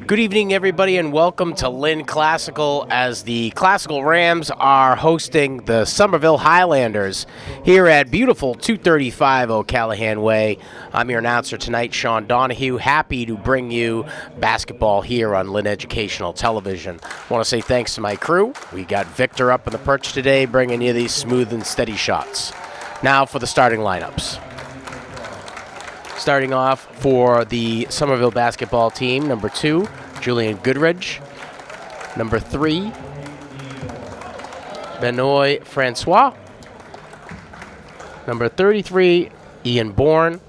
Good evening, everybody, and welcome to Lynn Classical as the Classical Rams are hosting the Somerville Highlanders here at beautiful 235 O'Callahan Way. I'm your announcer tonight, Sean Donahue. Happy to bring you basketball here on Lynn Educational Television. I want to say thanks to my crew. We got Victor up in the perch today, bringing you these smooth and steady shots. Now for the starting lineups. Starting off for the Somerville basketball team, number 2, Julian Goodridge. Number 3, Benoit Francois. Number 33, Ian Bourne.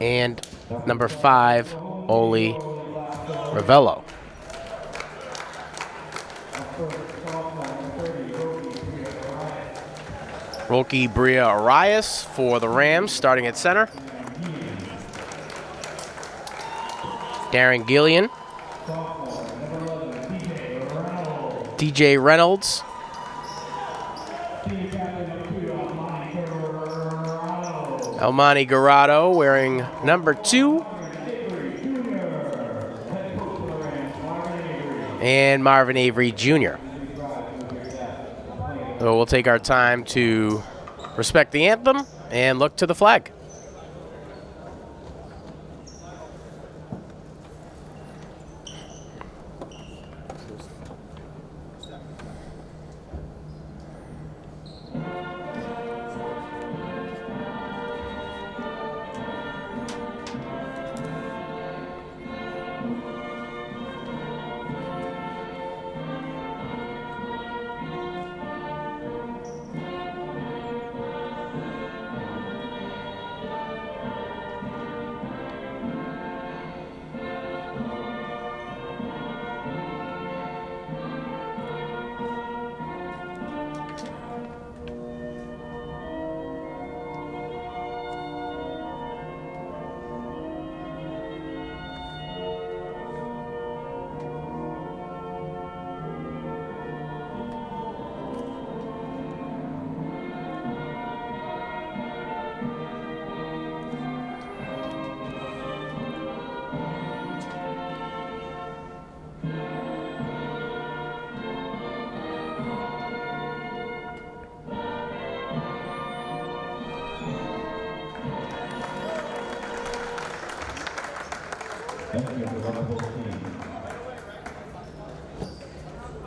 And number 5, Oli Ravello. Roki Bria Arias for the Rams, starting at center. Darren Gillian. DJ Reynolds. Elmani Garado wearing number 2. And Marvin Avery Jr. So we'll take our time to respect the anthem and look to the flag.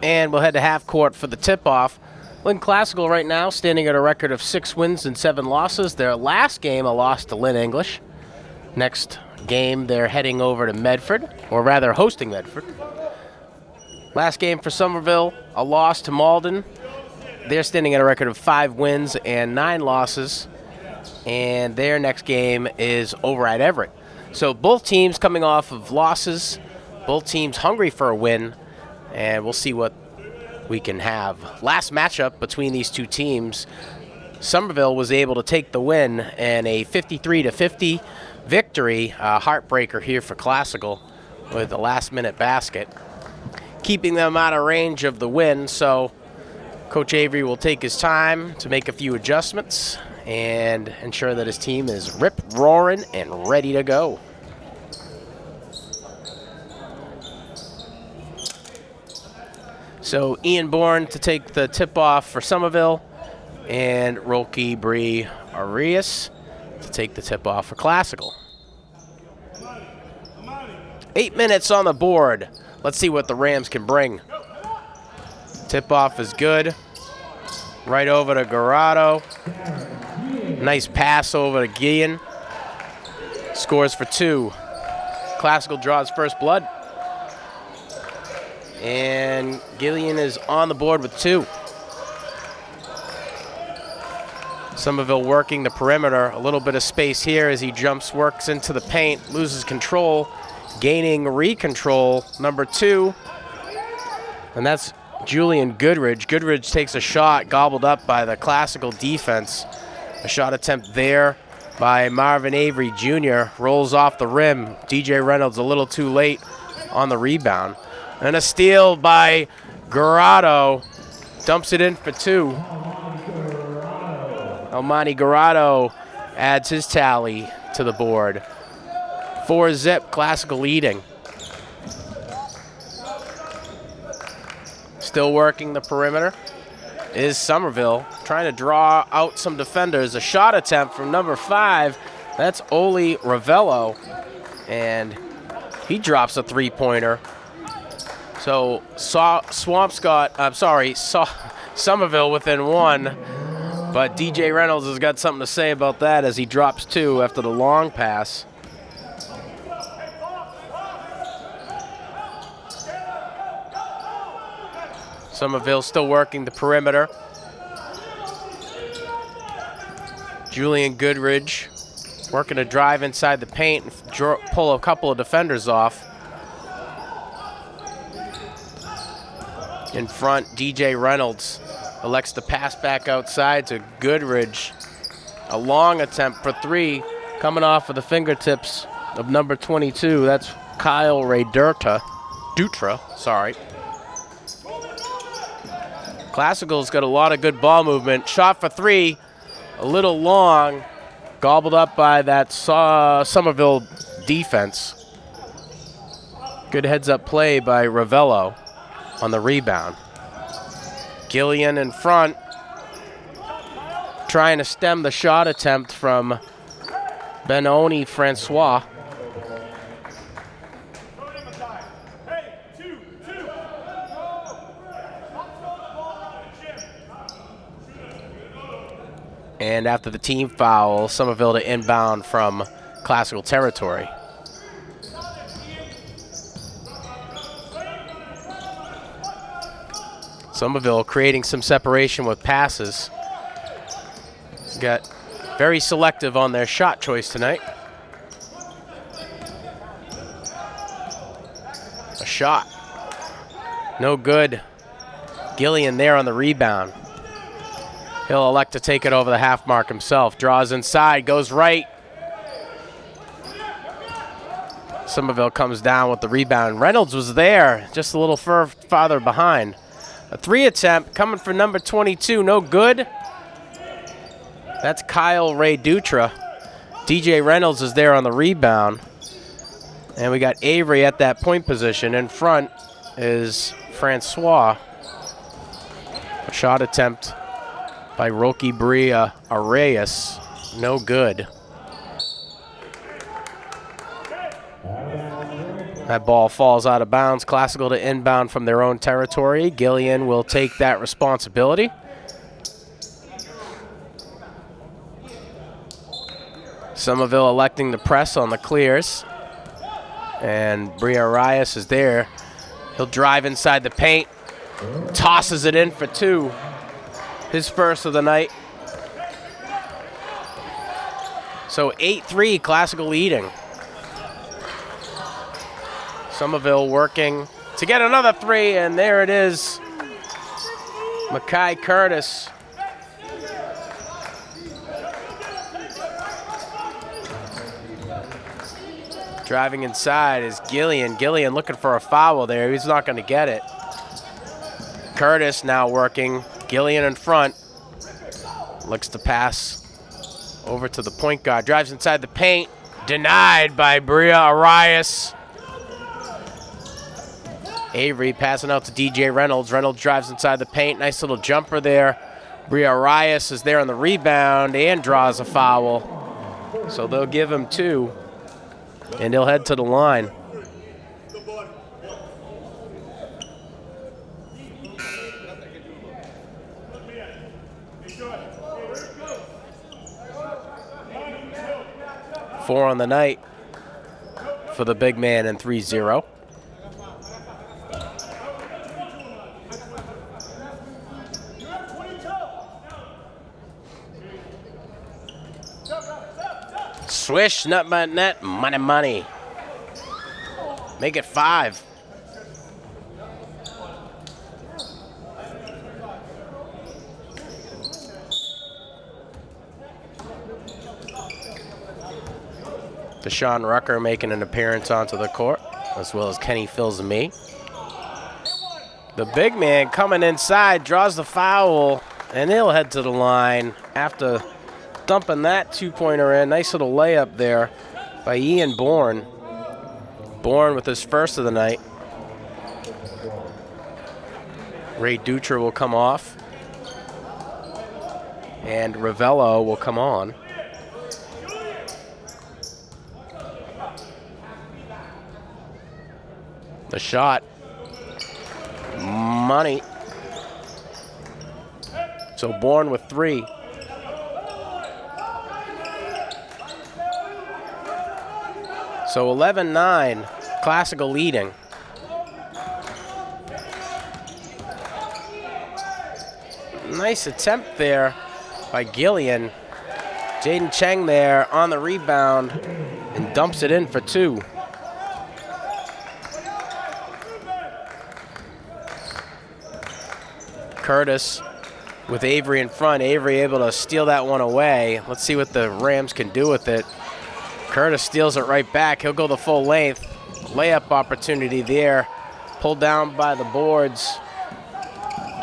And we'll head to half court for the tip-off. Lynn Classical right now standing at a record of 6 wins and 7 losses. Their last game, a loss to Lynn English. Next game, they're heading over to Medford, or rather hosting Medford. Last game for Somerville, a loss to Malden. They're standing at a record of 5 wins and 9 losses. And their next game is over at Everett. So both teams coming off of losses, both teams hungry for a win, and we'll see what we can have. Last matchup between these two teams, Somerville was able to take the win in a 53-50 victory, a heartbreaker here for Classical with a last-minute basket, keeping them out of range of the win. So Coach Avery will take his time to make a few adjustments and ensure that his team is rip-roaring and ready to go. So Ian Bourne to take the tip-off for Somerville, and Roki Brie Arias to take the tip-off for Classical. 8 minutes on the board. Let's see what the Rams can bring. Tip-off is good. Right over to Garado. Nice pass over to Gillian. Scores for 2. Classical draws first blood. And Gillian is on the board with 2. Somerville working the perimeter. A little bit of space here as he works into the paint, loses control, gaining re-control, number 2. And that's Julian Goodridge. Goodridge takes a shot gobbled up by the Classical defense. A shot attempt there by Marvin Avery Jr. Rolls off the rim. DJ Reynolds a little too late on the rebound. And a steal by Garado. Dumps it in for 2. Elmani Garado adds his tally to the board. 4-zip, Classical leading. Still working the perimeter is Somerville, trying to draw out some defenders. A shot attempt from number 5. That's Oli Ravello, and he drops a three-pointer. So Somerville within 1, but DJ Reynolds has got something to say about that as he drops 2 after the long pass. Somerville still working the perimeter. Julian Goodridge working a drive inside the paint and pull a couple of defenders off. In front, DJ Reynolds elects to pass back outside to Goodridge. A long attempt for 3 coming off of the fingertips of number 22. That's Kyle Ray Dutra. Classical's got a lot of good ball movement. Shot for 3, a little long, gobbled up by that Somerville defense. Good heads-up play by Ravello on the rebound. Gillian in front, trying to stem the shot attempt from Benoni Francois. And after the team foul, Somerville to inbound from Classical territory. Somerville creating some separation with passes. Got very selective on their shot choice tonight. A shot. No good. Gillian there on the rebound. He'll elect to take it over the half mark himself. Draws inside, goes right. Somerville comes down with the rebound. Reynolds was there, just a little farther behind. A 3 attempt coming from number 22, no good. That's Kyle Ray Dutra. DJ Reynolds is there on the rebound. And we got Avery at that point position. In front is Francois. A shot attempt by Rocky Bria Arias, no good. That ball falls out of bounds. Classical to inbound from their own territory. Gillian will take that responsibility. Somerville electing to press on the clears. And Bria Arias is there. He'll drive inside the paint. Tosses it in for 2. His first of the night. So 8-3, Classical leading. Somerville working to get another 3, and there it is. Makai Curtis. Driving inside is Gillian. Gillian looking for a foul there. He's not going to get it. Curtis now working. Gillian in front. Looks to pass over to the point guard. Drives inside the paint. Denied by Bria Arias. Avery passing out to DJ Reynolds. Reynolds drives inside the paint. Nice little jumper there. Bria Arias is there on the rebound and draws a foul. So they'll give him 2. And he'll head to the line. Four on the night for the big man in 3-0. Swish, nut by net, money. Make it 5. Deshaun Rucker making an appearance onto the court, as well as Kenny Fills-Me. The big man coming inside, draws the foul, and he'll head to the line after dumping that 2-pointer in. Nice little layup there by Ian Bourne. Bourne with his first of the night. Ray Dutra will come off. And Ravello will come on. The shot. Money. So Bourne with 3. So 11-9, Classical leading. Nice attempt there by Gillian. Jaden Cheng there on the rebound and dumps it in for 2. Curtis with Avery in front. Avery able to steal that one away. Let's see what the Rams can do with it. Curtis steals it right back. He'll go the full length. Layup opportunity there. Pulled down by the boards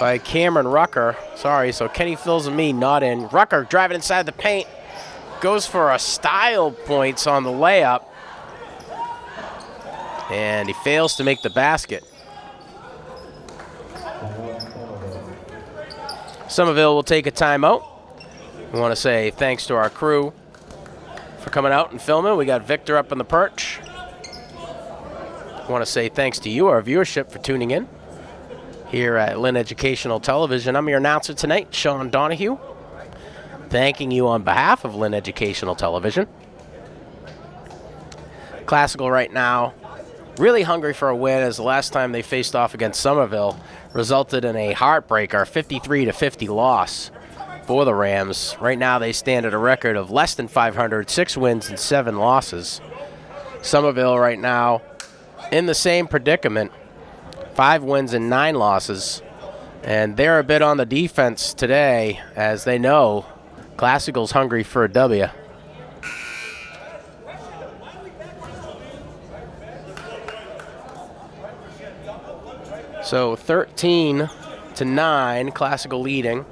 by Cameron Rucker. Sorry, so Kenny Fills and me not in. Rucker driving inside the paint. Goes for a style points on the layup. And he fails to make the basket. Somerville will take a timeout. We want to say thanks to our crew for coming out and filming. We got Victor up on the perch. We want to say thanks to you, our viewership, for tuning in here at Lynn Educational Television. I'm your announcer tonight, Sean Donahue, thanking you on behalf of Lynn Educational Television. Classical right now, really hungry for a win, as the last time they faced off against Somerville resulted in a heartbreaker, 53-50 loss for the Rams. Right now they stand at a record of less than 500, 6 wins and 7 losses. Somerville right now in the same predicament, 5 wins and 9 losses. And they're a bit on the defense today, as they know Classical's hungry for a W. So 13-9, Classical leading.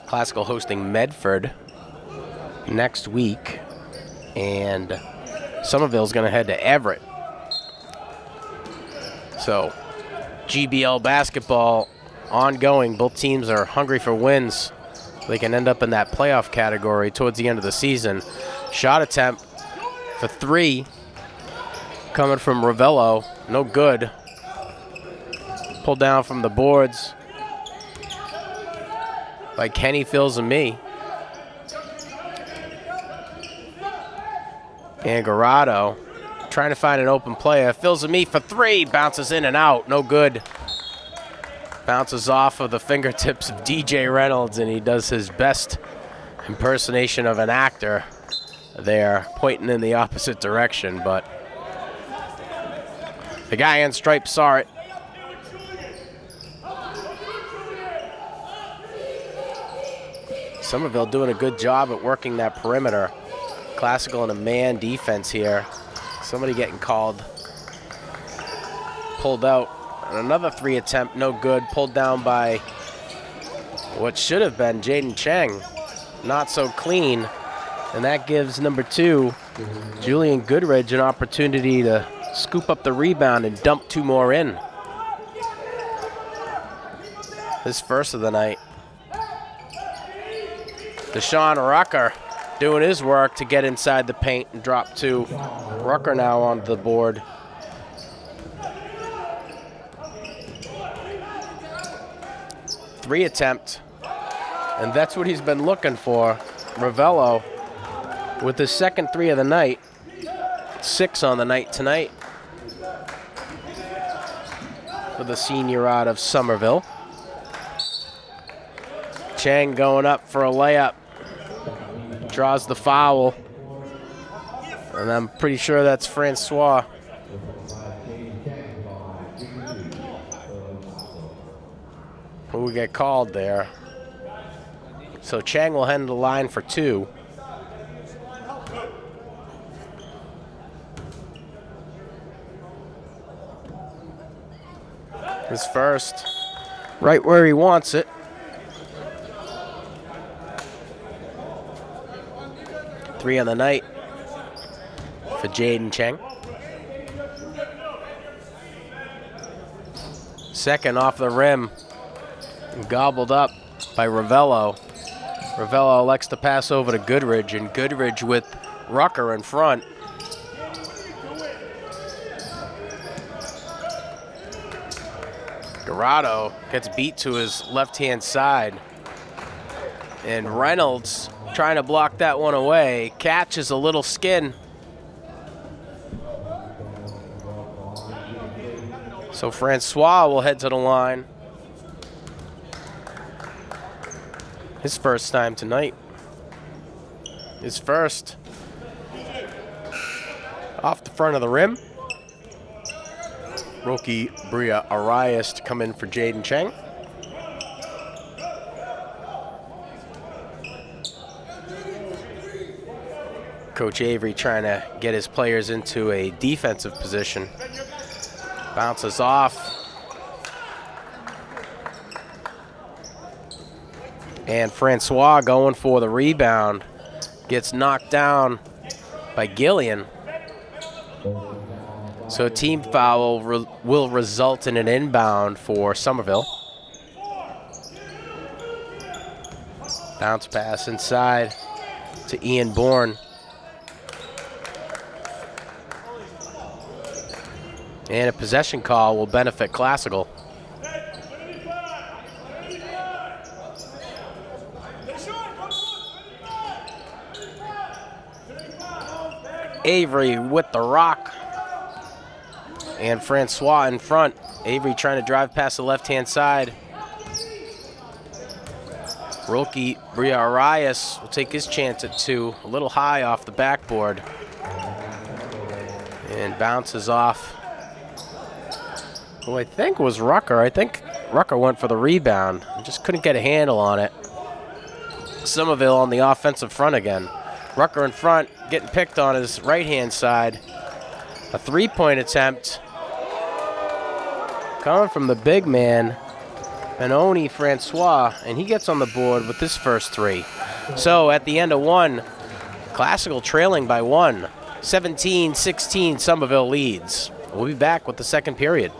Classical hosting Medford next week, and Somerville's going to head to Everett. So, GBL basketball ongoing. Both teams are hungry for wins. They can end up in that playoff category towards the end of the season. Shot attempt for 3 coming from Ravello. No good. Pulled down from the boards by Kenny Fills and me. And Garado trying to find an open player. Fills and me for 3. Bounces in and out. No good. Bounces off of the fingertips of DJ Reynolds, and he does his best impersonation of an actor there, pointing in the opposite direction. But the guy in stripes saw it. Somerville doing a good job at working that perimeter. Classical in a man defense here. Somebody getting called. Pulled out. And another 3 attempt, no good. Pulled down by what should have been Jaden Cheng. Not so clean. And that gives number 2, Julian Goodridge, an opportunity to scoop up the rebound and dump 2 more in. His first of the night. Deshaun Rucker doing his work to get inside the paint and drop 2. Rucker now on the board. Three attempt, and that's what he's been looking for. Ravello with his second 3 of the night. 6 on the night tonight for the senior out of Somerville. Chang going up for a layup. Draws the foul. And I'm pretty sure that's Francois. Who will get called there. So Chang will head to the line for 2. His first. Right where he wants it. Three on the night for Jaden Cheng. Second off the rim. Gobbled up by Ravello. Ravello elects to pass over to Goodridge, and Goodridge with Rucker in front. Dorado gets beat to his left-hand side. And Reynolds trying to block that one away. Catches a little skin. So Francois will head to the line. His first time tonight. His first. Off the front of the rim. Roki Bria Arias to come in for Jaden Cheng. Coach Avery trying to get his players into a defensive position. Bounces off. And Francois going for the rebound. Gets knocked down by Gillian. So a team foul will result in an inbound for Somerville. Bounce pass inside to Ian Bourne. And a possession call will benefit Classical. Avery with the rock. And Francois in front. Avery trying to drive past the left-hand side. Roki Bria Arias will take his chance at two. A little high off the backboard. And bounces off. Who I think was Rucker. I think Rucker went for the rebound. Just couldn't get a handle on it. Somerville on the offensive front again. Rucker in front, getting picked on his right-hand side. A three-point attempt. Coming from the big man, Benoni Francois, and he gets on the board with his first three. So at the end of one, Classical trailing by one. 17-16, Somerville leads. We'll be back with the second period.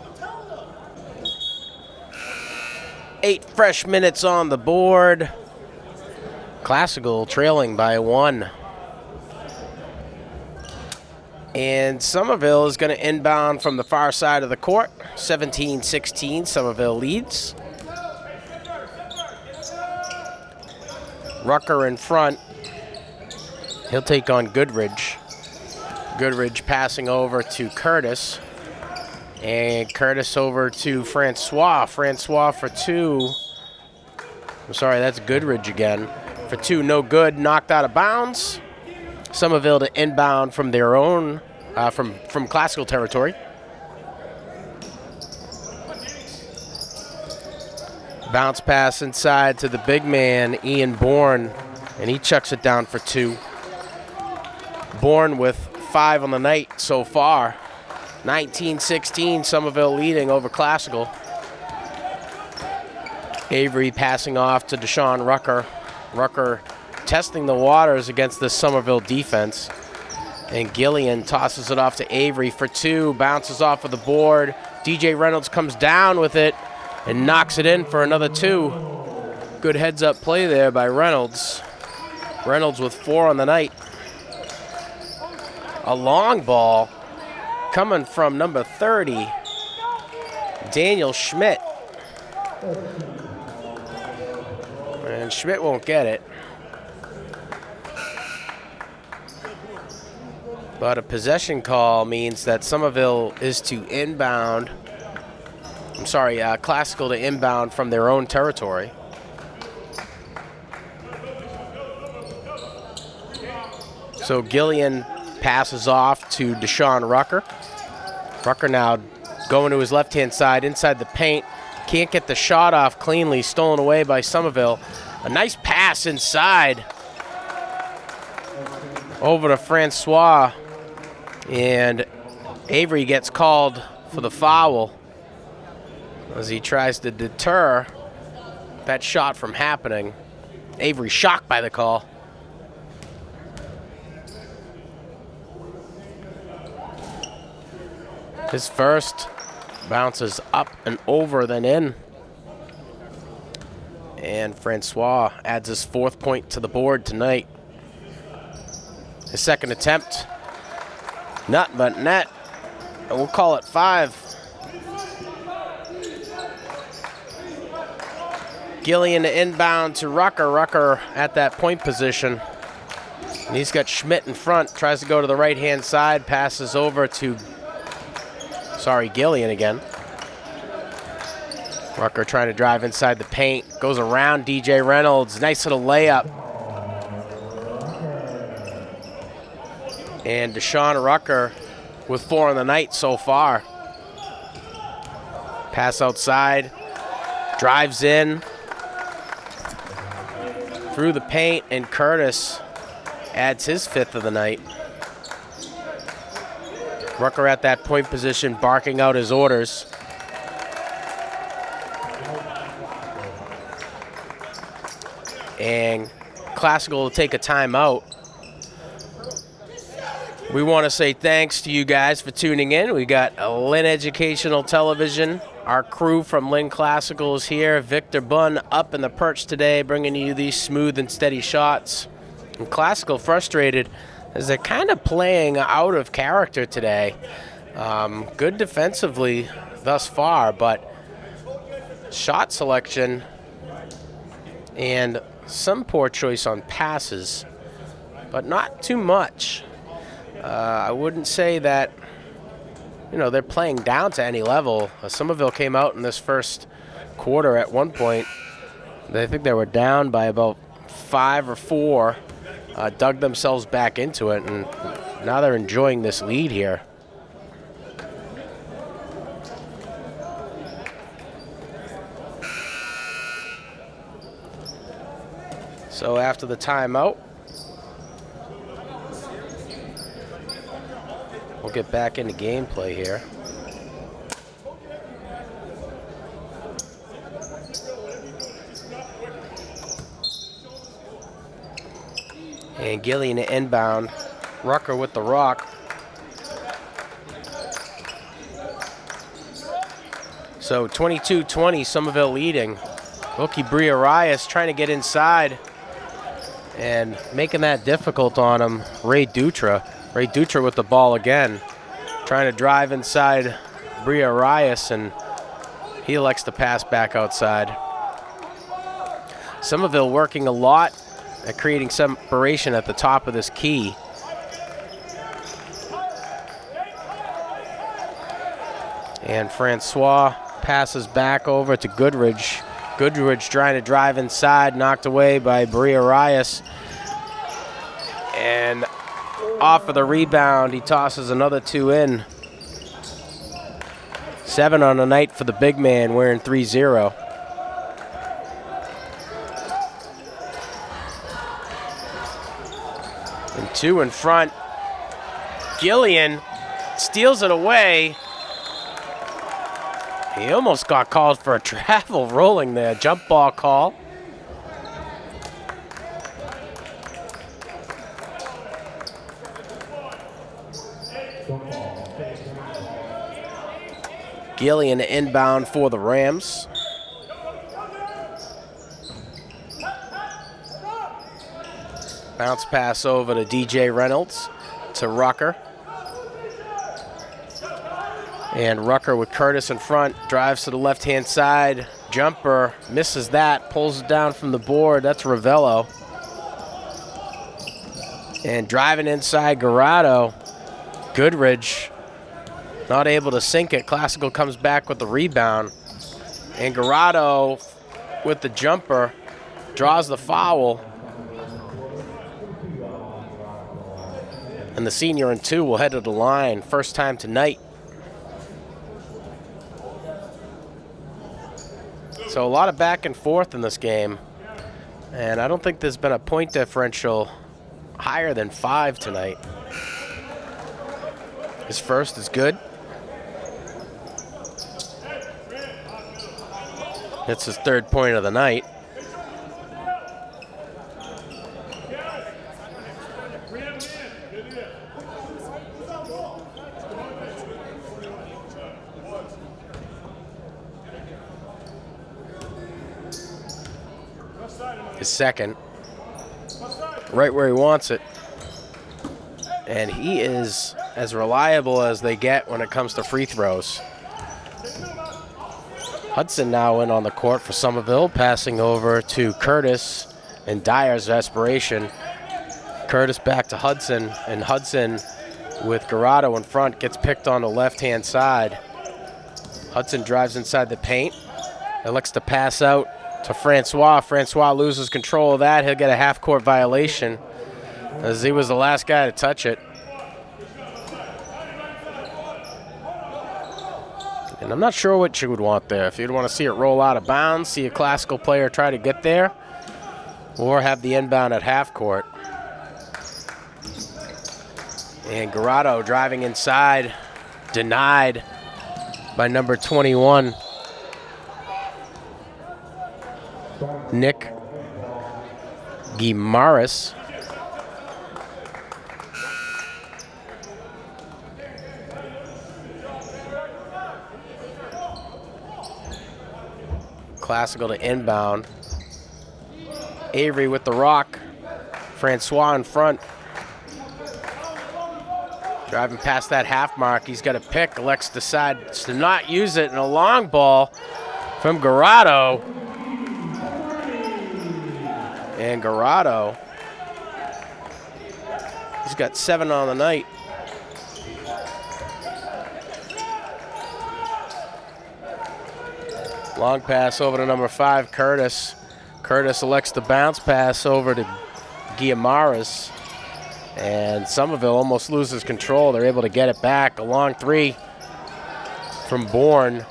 8 fresh minutes on the board. Classical trailing by one. And Somerville is going to inbound from the far side of the court. 17-16, Somerville leads. Rucker in front. He'll take on Goodridge. Goodridge passing over to Curtis. And Curtis over to Francois. Francois for two. I'm sorry, that's Goodridge again. For two, no good, knocked out of bounds. Somerville to inbound from their own, from Classical territory. Bounce pass inside to the big man, Ian Bourne, and he chucks it down for two. Bourne with 5 on the night so far. 19-16, Somerville leading over Classical. Avery passing off to Deshaun Rucker. Rucker testing the waters against the Somerville defense. And Gillian tosses it off to Avery for two, bounces off of the board. DJ Reynolds comes down with it and knocks it in for another two. Good heads-up play there by Reynolds. Reynolds with 4 on the night. A long ball coming from number 30, Daniel Schmidt. And Schmidt won't get it. But a possession call means that Somerville is to inbound. Classical to inbound from their own territory. So Gillian passes off to Deshaun Rucker. Rucker now going to his left-hand side inside the paint. Can't get the shot off cleanly, stolen away by Somerville. A nice pass inside over to Francois. And Avery gets called for the foul. as he tries to deter that shot from happening. Avery shocked by the call. His first bounces up and over, then in. And Francois adds his 4th point to the board tonight. His second attempt, nut but net, and we'll call it 5. Gillian inbound to Rucker. Rucker at that point position. And he's got Schmidt in front, tries to go to the right-hand side, passes over to, Gillian again. Rucker trying to drive inside the paint, goes around DJ Reynolds, nice little layup. And Deshaun Rucker with 4 on the night so far. Pass outside, drives in, through the paint, and Curtis adds his 5th of the night. Rucker at that point position, barking out his orders. And Classical will take a timeout. We want to say thanks to you guys for tuning in. We got Lynn Educational Television. Our crew from Lynn Classical is here. Victor Bunn up in the perch today, bringing you these smooth and steady shots. And Classical frustrated as they're kind of playing out of character today. Good defensively thus far, but shot selection and some poor choice on passes, but not too much. I wouldn't say that, they're playing down to any level. Somerville came out in this first quarter at one point. I think they were down by about 5 or 4, dug themselves back into it, and now they're enjoying this lead here. So after the timeout, we'll get back into gameplay here. And Gillian inbound. Rucker with the rock. So 22-20, Somerville leading. Wilkie Briarias trying to get inside and making that difficult on him. Ray Dutra. Ray Dutra with the ball again, trying to drive inside Briarias, and he elects to pass back outside. Somerville working a lot at creating separation at the top of this key. And Francois passes back over to Goodridge. Goodridge trying to drive inside, knocked away by Briarias. And off of the rebound, he tosses another 2 in. 7 on the night for the big man, wearing 3-0. And 2 in front. Gillian steals it away. He almost got called for a travel rolling there. Jump ball call. Gillian inbound for the Rams. Bounce pass over to DJ Reynolds to Rucker. And Rucker with Curtis in front, drives to the left-hand side. Jumper, misses that, pulls it down from the board. That's Ravello. And driving inside, Garado. Goodridge not able to sink it. Classical comes back with the rebound. And Garado with the jumper draws the foul. And the senior and 2 will head to the line. First time tonight. So a lot of back and forth in this game. And I don't think there's been a point differential higher than 5 tonight. His first is good. It's his 3rd point of the night. His 2nd. Right where he wants it. And he is as reliable as they get when it comes to free throws. Hudson now in on the court for Somerville, passing over to Curtis in Dyer's desperation. Curtis back to Hudson, and Hudson with Garado in front gets picked on the left-hand side. Hudson drives inside the paint. Elects to pass out to Francois. Francois loses control of that. He'll get a half-court violation as he was the last guy to touch it. And I'm not sure what you would want there. If you'd want to see it roll out of bounds, see a Classical player try to get there, or have the inbound at half court. And Garado driving inside, denied by number 21, Nick Guimaras. Classical to inbound. Avery with the rock. Francois in front. Driving past that half mark. He's got a pick. Alex decides to not use it. And a long ball from Garado. And Garado, he's got 7 on the night. Long pass over to number 5, Curtis. Curtis elects to bounce pass over to Guimaras. And Somerville almost loses control. They're able to get it back. A long 3 from Bourne.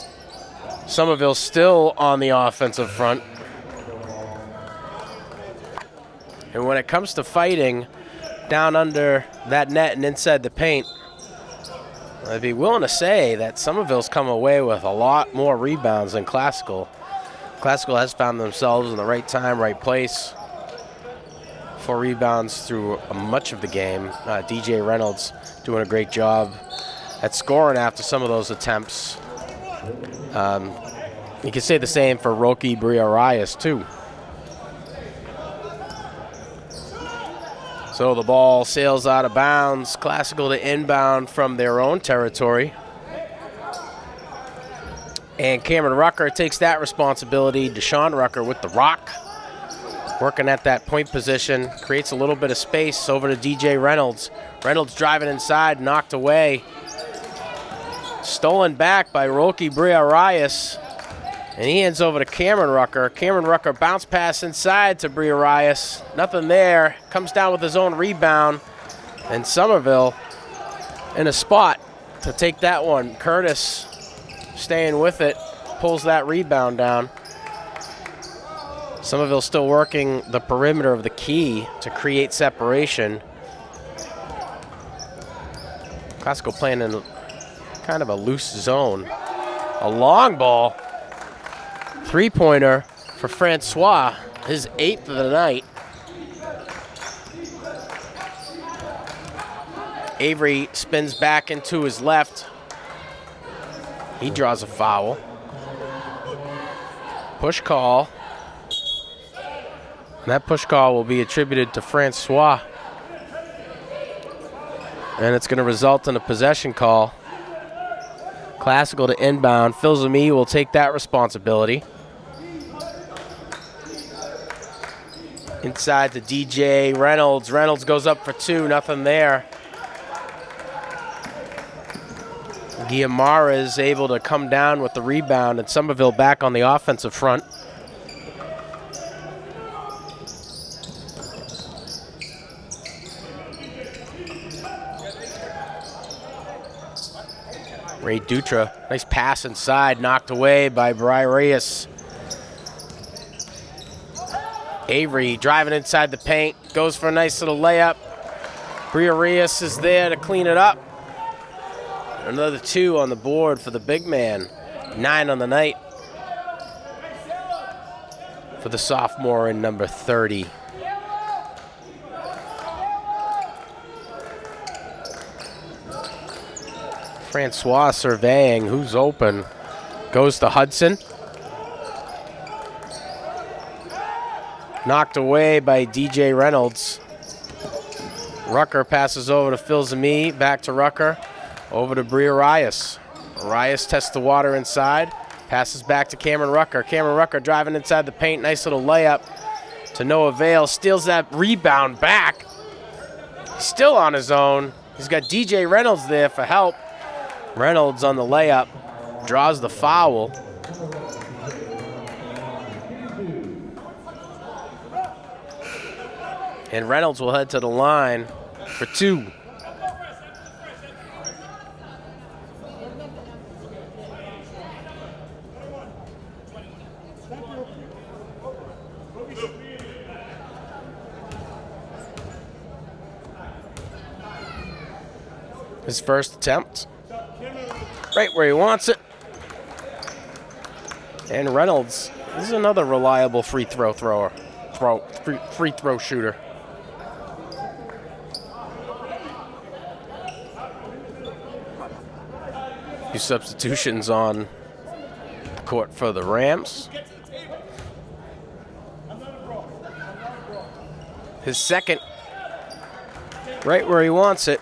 Somerville still on the offensive front. And when it comes to fighting down under that net and inside the paint, I'd be willing to say that Somerville's come away with a lot more rebounds than Classical. Classical has found themselves in the right time, right place for rebounds through much of the game. DJ Reynolds doing a great job at scoring after some of those attempts. You can say the same for Roki Briarias too. So the ball sails out of bounds. Classical to inbound from their own territory. And Cameron Rucker takes that responsibility. Deshaun Rucker with the rock. Working at that point position. Creates a little bit of space over to DJ Reynolds. Reynolds driving inside, knocked away. Stolen back by Roki Briarias. And he hands over to Cameron Rucker. Cameron Rucker bounce pass inside to Briarias. Nothing there. Comes down with his own rebound. And Somerville in a spot to take that one. Curtis staying with it. Pulls that rebound down. Somerville still working the perimeter of the key to create separation. Classical playing in kind of a loose zone. A long ball. 3-pointer for Francois, his 8th of the night. Avery spins back into his left. He draws a foul. Push call. And that push call will be attributed to Francois. And it's going to result in a possession call. Classical to inbound. Phil Zami will take that responsibility. Inside to DJ Reynolds. Reynolds goes up for 2, nothing there. Guiamara is able to come down with the rebound, and Somerville back on the offensive front. Ray Dutra, nice pass inside, knocked away by Briarias. Avery driving inside the paint, goes for a nice little layup. Briarias is there to clean it up. Another 2 on the board for the big man, 9 on the night. for the sophomore in number 30. Francois surveying who's open. Goes to Hudson. Knocked away by DJ Reynolds. Rucker passes over to Phil Zami. Back to Rucker. Over to Bria Arias. Arias tests the water inside. Passes back to Cameron Rucker. Cameron Rucker driving inside the paint. Nice little layup to no avail. Steals that rebound back. He's still on his own. He's got DJ Reynolds there for help. Reynolds on the layup. Draws the foul. And Reynolds will head to the line for 2. His first attempt. Right where he wants it. And Reynolds, this is another reliable free throw shooter. Few substitutions on the court for the Rams. His second, right where he wants it.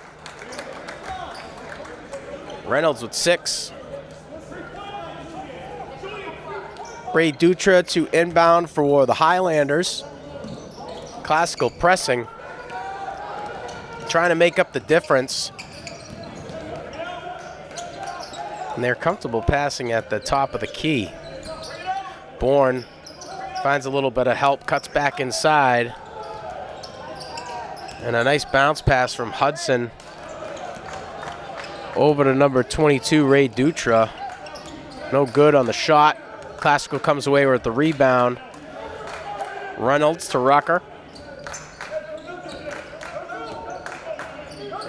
Reynolds with 6. Ray Dutra to inbound for the Highlanders. Classical pressing. Trying to make up the difference. And they're comfortable passing at the top of the key. Bourne finds a little bit of help, cuts back inside. And a nice bounce pass from Hudson over to number 22, Ray Dutra. No good on the shot. Classical comes away with the rebound. Reynolds to Rucker.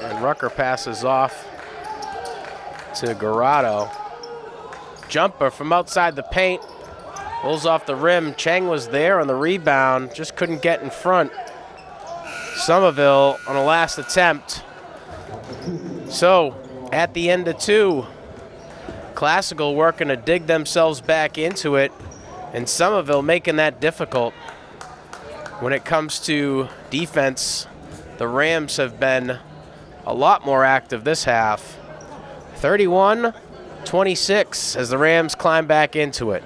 And Rucker passes off to Garado. Jumper from outside the paint. Pulls off the rim. Chang was there on the rebound. Just couldn't get in front. Somerville on a last attempt. So, at the end of 2, Classical working to dig themselves back into it, and Somerville making that difficult. When it comes to defense, the Rams have been a lot more active this half. 31-26 as the Rams climb back into it.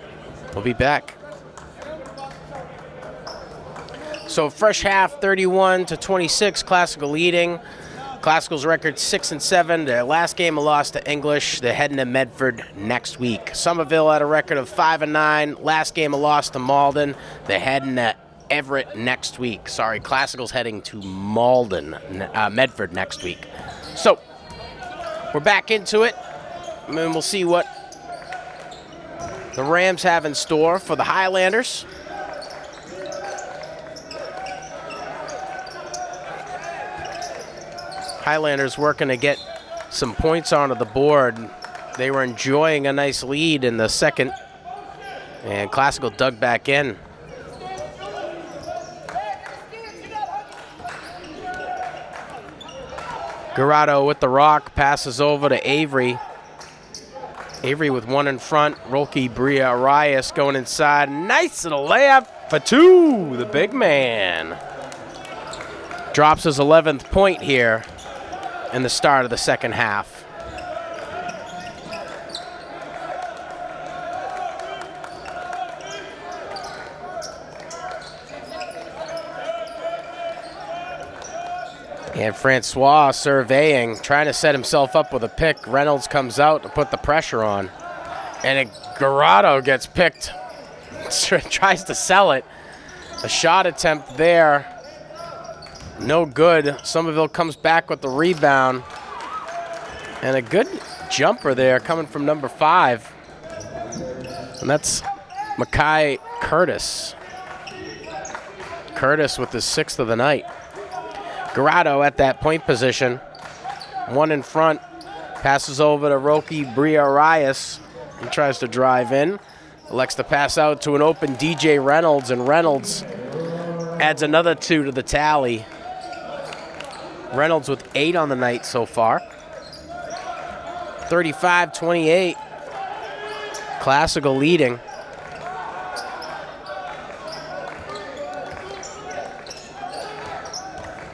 We'll be back. So fresh half, 31-26, Classical leading. Classical's record 6-7. Their last game a loss to English. They're heading to Medford next week. Somerville had a record of 5-9. Last game a loss to Malden. They're heading to Everett next week. Sorry, Classical's heading to Medford next week. So we're back into it, and we'll see what the Rams have in store for the Highlanders. Highlanders working to get some points onto the board. They were enjoying a nice lead in the second, and Classical dug back in. Garado with the rock, passes over to Avery. Avery with 1 in front. Rolke Bria Arias going inside. Nice little layup for 2, the big man. Drops his 11th point here in the start of the second half. And Francois surveying, trying to set himself up with a pick. Reynolds comes out to put the pressure on. And Garado gets picked, tries to sell it. A shot attempt there. No good. Somerville comes back with the rebound. And a good jumper there coming from number 5. And that's Makai Curtis. Curtis with his 6th of the night. Garado at that point position. 1 in front. Passes over to Rolke Bria Arias. He tries to drive in. Elects to pass out to an open DJ Reynolds, and Reynolds adds another 2 to the tally. Reynolds with 8 on the night so far. 35-28. Classical leading.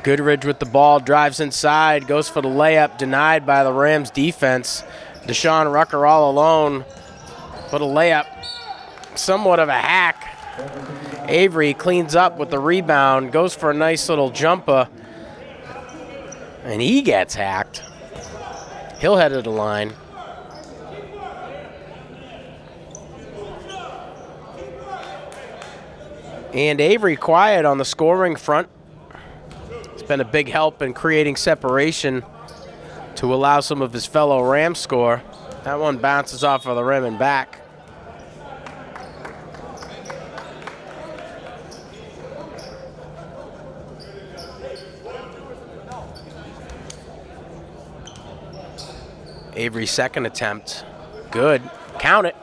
Goodridge with the ball, drives inside, goes for the layup, denied by the Rams defense. Deshaun Rucker all alone for the layup. Somewhat of a hack. Avery cleans up with the rebound, goes for a nice little jumper, and he gets hacked. He'll head to the line. And Avery quiet on the scoring front. It's been a big help in creating separation to allow some of his fellow Rams score. That one bounces off of the rim and back. Avery's second attempt, good, count it.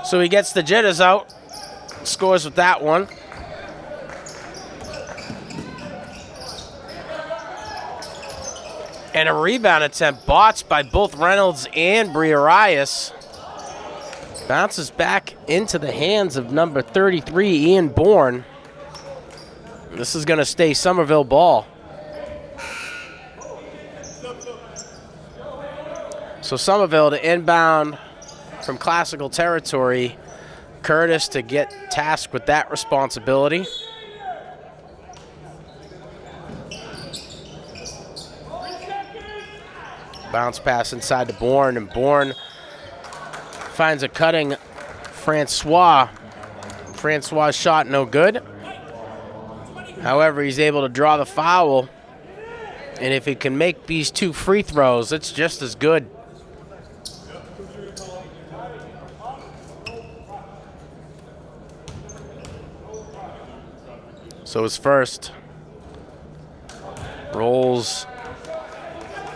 So he gets the jitters out, scores with that one. And a rebound attempt botched by both Reynolds and Briarias. Bounces back into the hands of number 33, Ian Bourne. This is gonna stay Somerville ball. So Somerville to inbound from classical territory. Curtis to get tasked with that responsibility. Bounce pass inside to Bourne, and Bourne finds a cutting Francois. Francois' shot no good. However, he's able to draw the foul. And if he can make these 2 free throws, it's just as good. So his first rolls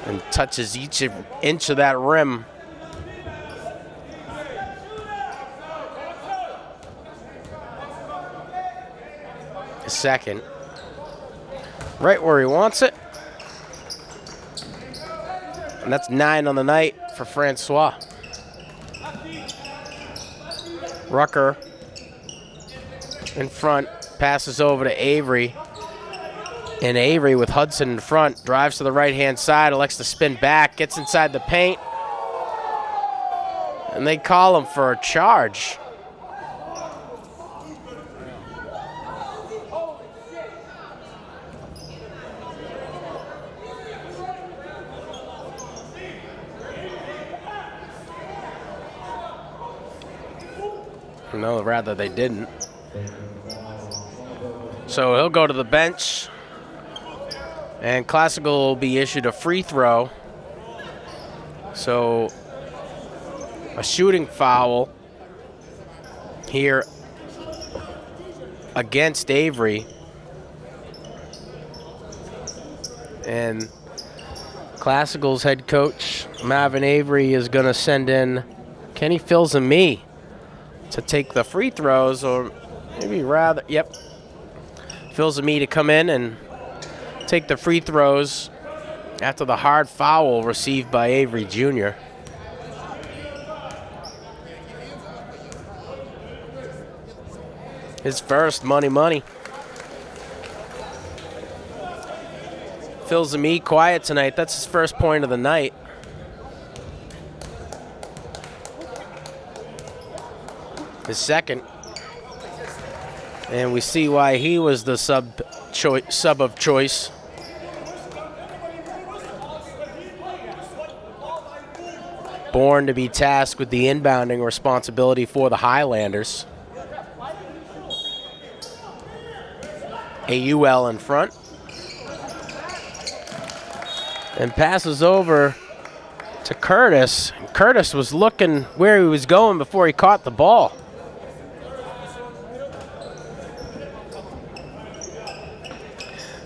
and touches each inch of that rim. His second, right where he wants it. And that's 9 on the night for Francois. Rucker in front, passes over to Avery. And Avery with Hudson in front, drives to the right-hand side, elects to spin back, gets inside the paint. And they call him for a charge. No, rather they didn't. So he'll go to the bench. And Classical will be issued a free throw. So a shooting foul here against Avery. And Classical's head coach, Marvin Avery, is going to send in Kenny Fills and me to take the free throws, or maybe rather, yep, Fills and me to come in and take the free throws after the hard foul received by Avery Jr. His first money. Fills and me quiet tonight. That's his first point of the night. His second. And we see why he was the sub of choice. Born to be tasked with the inbounding responsibility for the Highlanders. AUL in front. And passes over to Curtis. Curtis was looking where he was going before he caught the ball.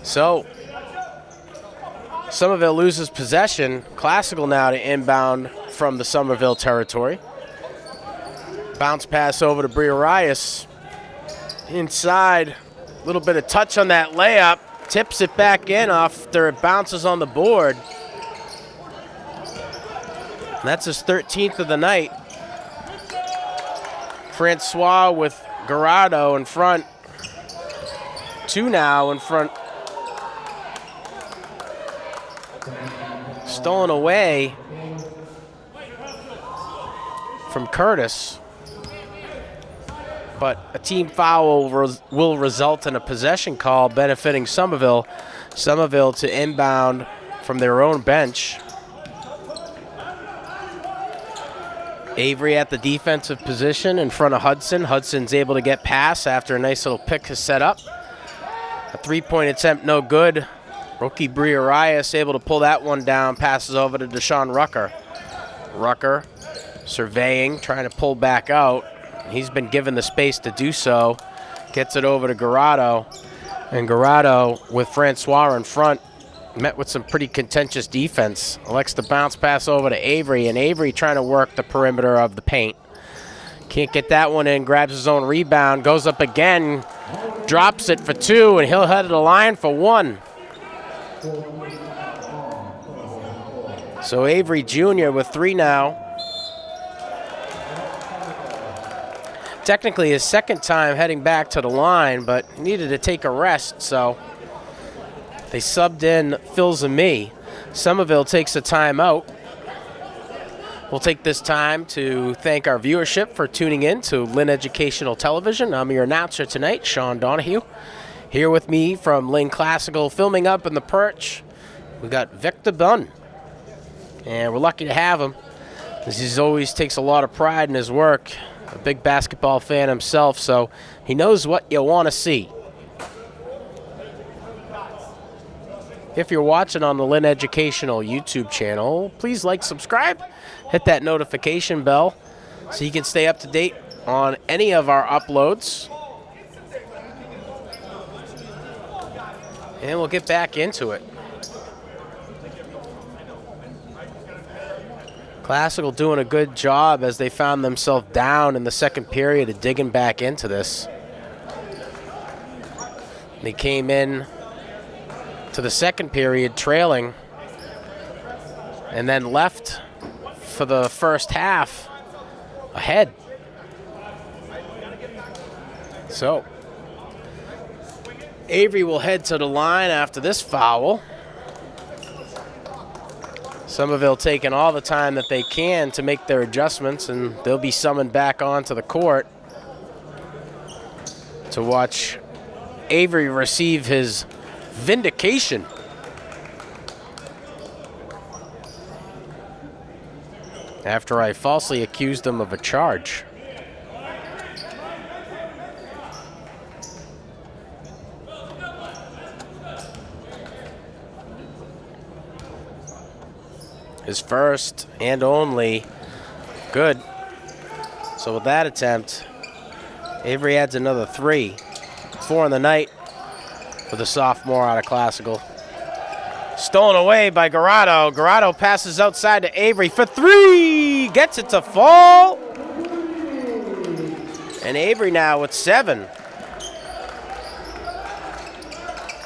So Somerville loses possession. Classical now to inbound from the Somerville territory. Bounce pass over to Briarias. Inside, a little bit of touch on that layup. Tips it back in after it bounces on the board. And that's his 13th of the night. Francois with Garado in front. 2 now in front. Stolen away from Curtis. But a team foul will result in a possession call benefiting Somerville. Somerville to inbound from their own bench. Avery at the defensive position in front of Hudson. Hudson's able to get past after a nice little pick is set up. A 3-point attempt, no good. Rookie Briarias able to pull that one down, passes over to Deshaun Rucker. Rucker surveying, trying to pull back out. He's been given the space to do so. Gets it over to Garado. And Garado, with Francois in front, met with some pretty contentious defense. Elects to bounce pass over to Avery, and Avery trying to work the perimeter of the paint. Can't get that one in, grabs his own rebound, goes up again, drops it for 2, and he'll head to the line for 1. So Avery Jr. with 3 now. Technically his second time heading back to the line, but needed to take a rest, so they subbed in Phil Zami. Somerville takes a timeout. We'll take this time to thank our viewership for tuning in to Lynn Educational Television. I'm your announcer tonight, Sean Donahue. Here with me from Lynn Classical, filming up in the perch, we got Victor Bunn. And we're lucky to have him, as he always takes a lot of pride in his work. A big basketball fan himself, so he knows what you want to see. If you're watching on the Lynn Educational YouTube channel, please like, subscribe, hit that notification bell so you can stay up to date on any of our uploads. And we'll get back into it. Classical doing a good job as they found themselves down in the second period of digging back into this. They came in to the second period trailing and then left for the first half ahead. So Avery will head to the line after this foul. Somerville taking all the time that they can to make their adjustments, and they'll be summoned back onto the court to watch Avery receive his vindication. After I falsely accused him of a charge. His first and only. Good. So with that attempt, Avery adds another 3. 4 in the night for the sophomore out of Classical. Stolen away by Garado. Garado passes outside to Avery for 3. Gets it to fall. And Avery now with 7.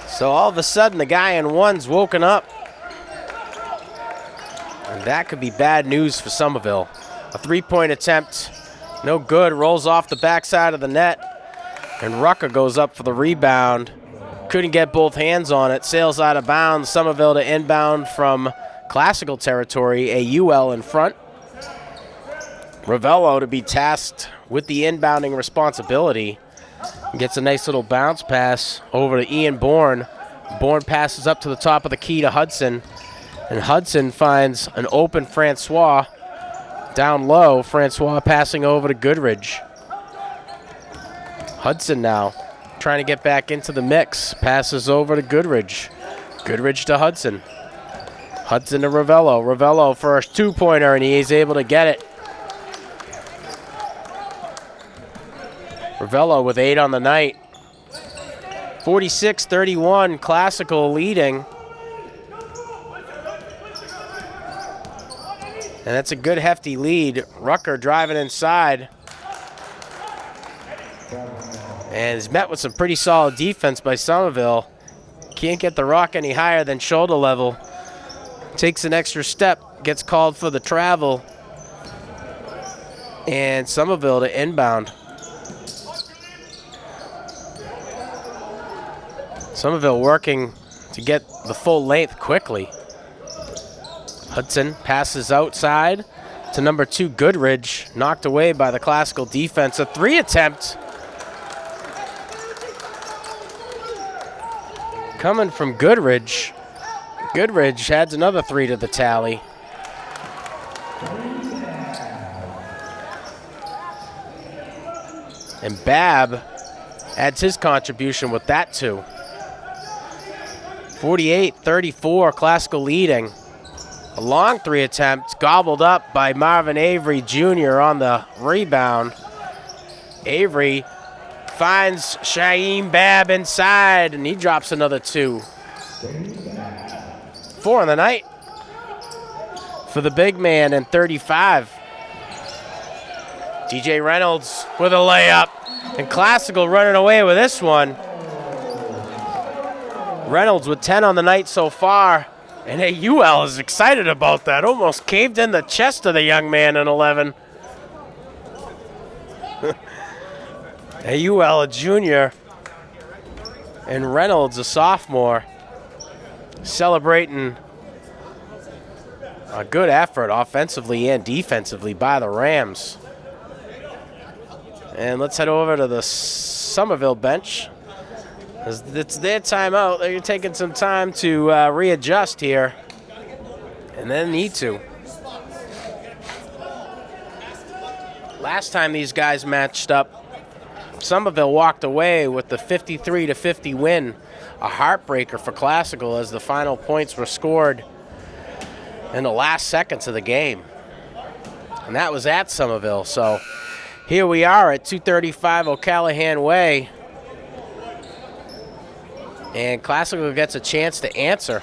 So all of a sudden the guy in one's woken up. And that could be bad news for Somerville. A 3-point attempt, no good, rolls off the backside of the net. And Rucker goes up for the rebound. Couldn't get both hands on it, sails out of bounds. Somerville to inbound from Classical territory, a UL in front. Ravello to be tasked with the inbounding responsibility. Gets a nice little bounce pass over to Ian Bourne. Bourne passes up to the top of the key to Hudson. And Hudson finds an open Francois down low. Francois passing over to Goodridge. Hudson now trying to get back into the mix. Passes over to Goodridge. Goodridge to Hudson. Hudson to Ravello. Ravello for a 2-pointer, and he is able to get it. Ravello with 8 on the night. 46-31, Classical leading. And that's a good hefty lead. Rucker driving inside. And he's met with some pretty solid defense by Somerville. Can't get the rock any higher than shoulder level. Takes an extra step, gets called for the travel. And Somerville to inbound. Somerville working to get the full length quickly. Hudson passes outside to number 2, Goodridge. Knocked away by the Classical defense. A 3 attempt. Coming from Goodridge. Goodridge adds another 3 to the tally. And Babb adds his contribution with that 2. 48-34, Classical leading. A long 3 attempt, gobbled up by Marvin Avery Jr. on the rebound. Avery finds Shaheem Babb inside, and he drops another 2. 4 on the night for the big man and 35. DJ Reynolds with a layup, and Classical running away with this one. Reynolds with 10 on the night so far, and AUL is excited about that. Almost caved in the chest of the young man in 11. AUL a junior, and Reynolds a sophomore, celebrating a good effort offensively and defensively by the Rams. And let's head over to the Somerville bench. It's their timeout. They're taking some time to readjust here, and then need to. Last time these guys matched up, Somerville walked away with the 53-50 win, a heartbreaker for Classical as the final points were scored in the last seconds of the game. And that was at Somerville. So here we are at 235 O'Callahan Way. And Classical gets a chance to answer.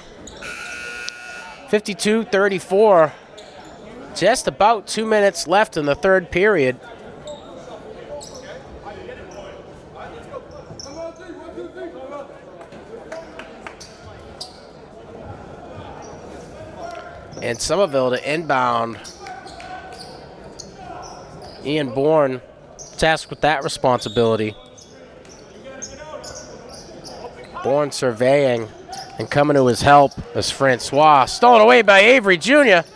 52-34, just about 2 minutes left in the third period. And Somerville to inbound. Ian Bourne tasked with that responsibility. Bourne surveying and coming to his help is Francois. Stolen away by Avery Jr.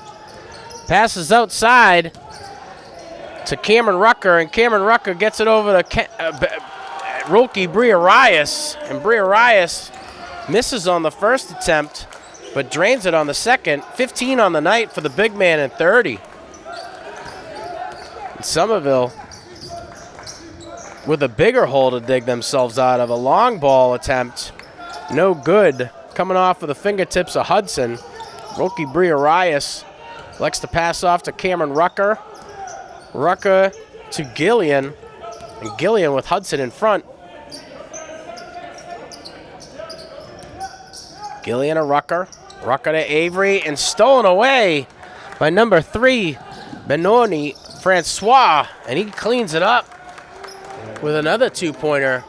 Passes outside to Cameron Rucker, and Cameron Rucker gets it over to Rolke Briarias. And Briarias misses on the first attempt, but drains it on the second. 15 on the night for the big man and 30. And Somerville with a bigger hole to dig themselves out of. A long ball attempt, no good. Coming off of the fingertips of Hudson. Rolke Briarias likes to pass off to Cameron Rucker. Rucker to Gillian, and Gillian with Hudson in front. Gillian to Rucker. Rucker to Avery, and stolen away by number 3, Benoni Francois, and he cleans it up with another 2-pointer.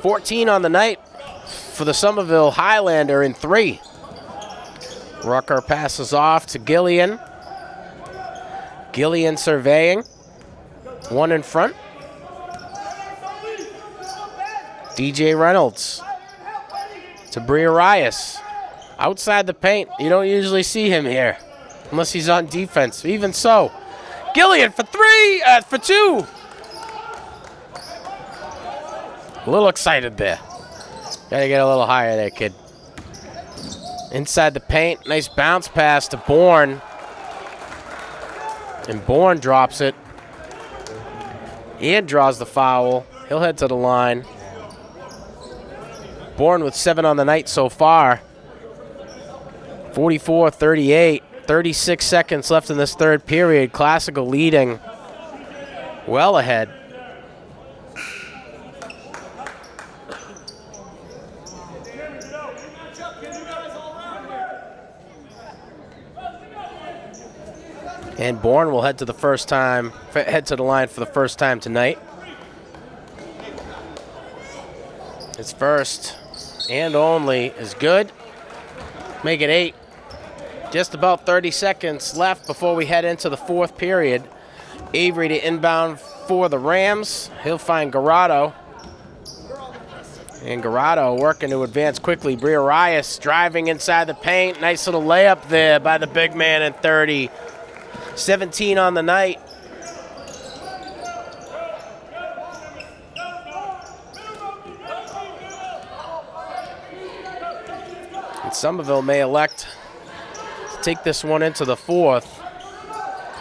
14 on the night for the Somerville Highlander in 3. Rucker passes off to Gillian. Gillian surveying. 1 in front. DJ Reynolds to Briarias. Outside the paint. You don't usually see him here unless he's on defense. Even so, Gillian for 2. A little excited there. Gotta get a little higher there, kid. Inside the paint, nice bounce pass to Bourne. And Bourne drops it. Ian draws the foul. He'll head to the line. Bourne with 7 on the night so far. 44-38. 36 seconds left in this third period. Classical leading well ahead. And Bourne will head to the line for the first time tonight. His first and only is good. Make it 8. Just about 30 seconds left before we head into the fourth period. Avery to inbound for the Rams. He'll find Garado. And Garado working to advance quickly. Briarias driving inside the paint. Nice little layup there by the big man in 30. 17 on the night. And Somerville may elect to take this one into the fourth.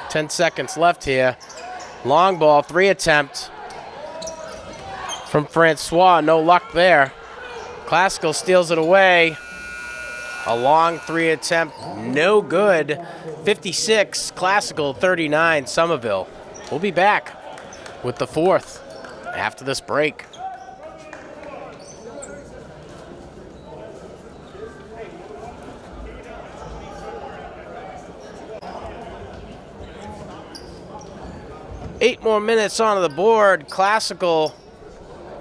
10 seconds left here. Long ball, 3 attempt from Francois. No luck there. Classical steals it away. A long 3 attempt, no good. 56, Classical 39, Somerville. We'll be back with the fourth after this break. Eight more minutes onto the board. Classical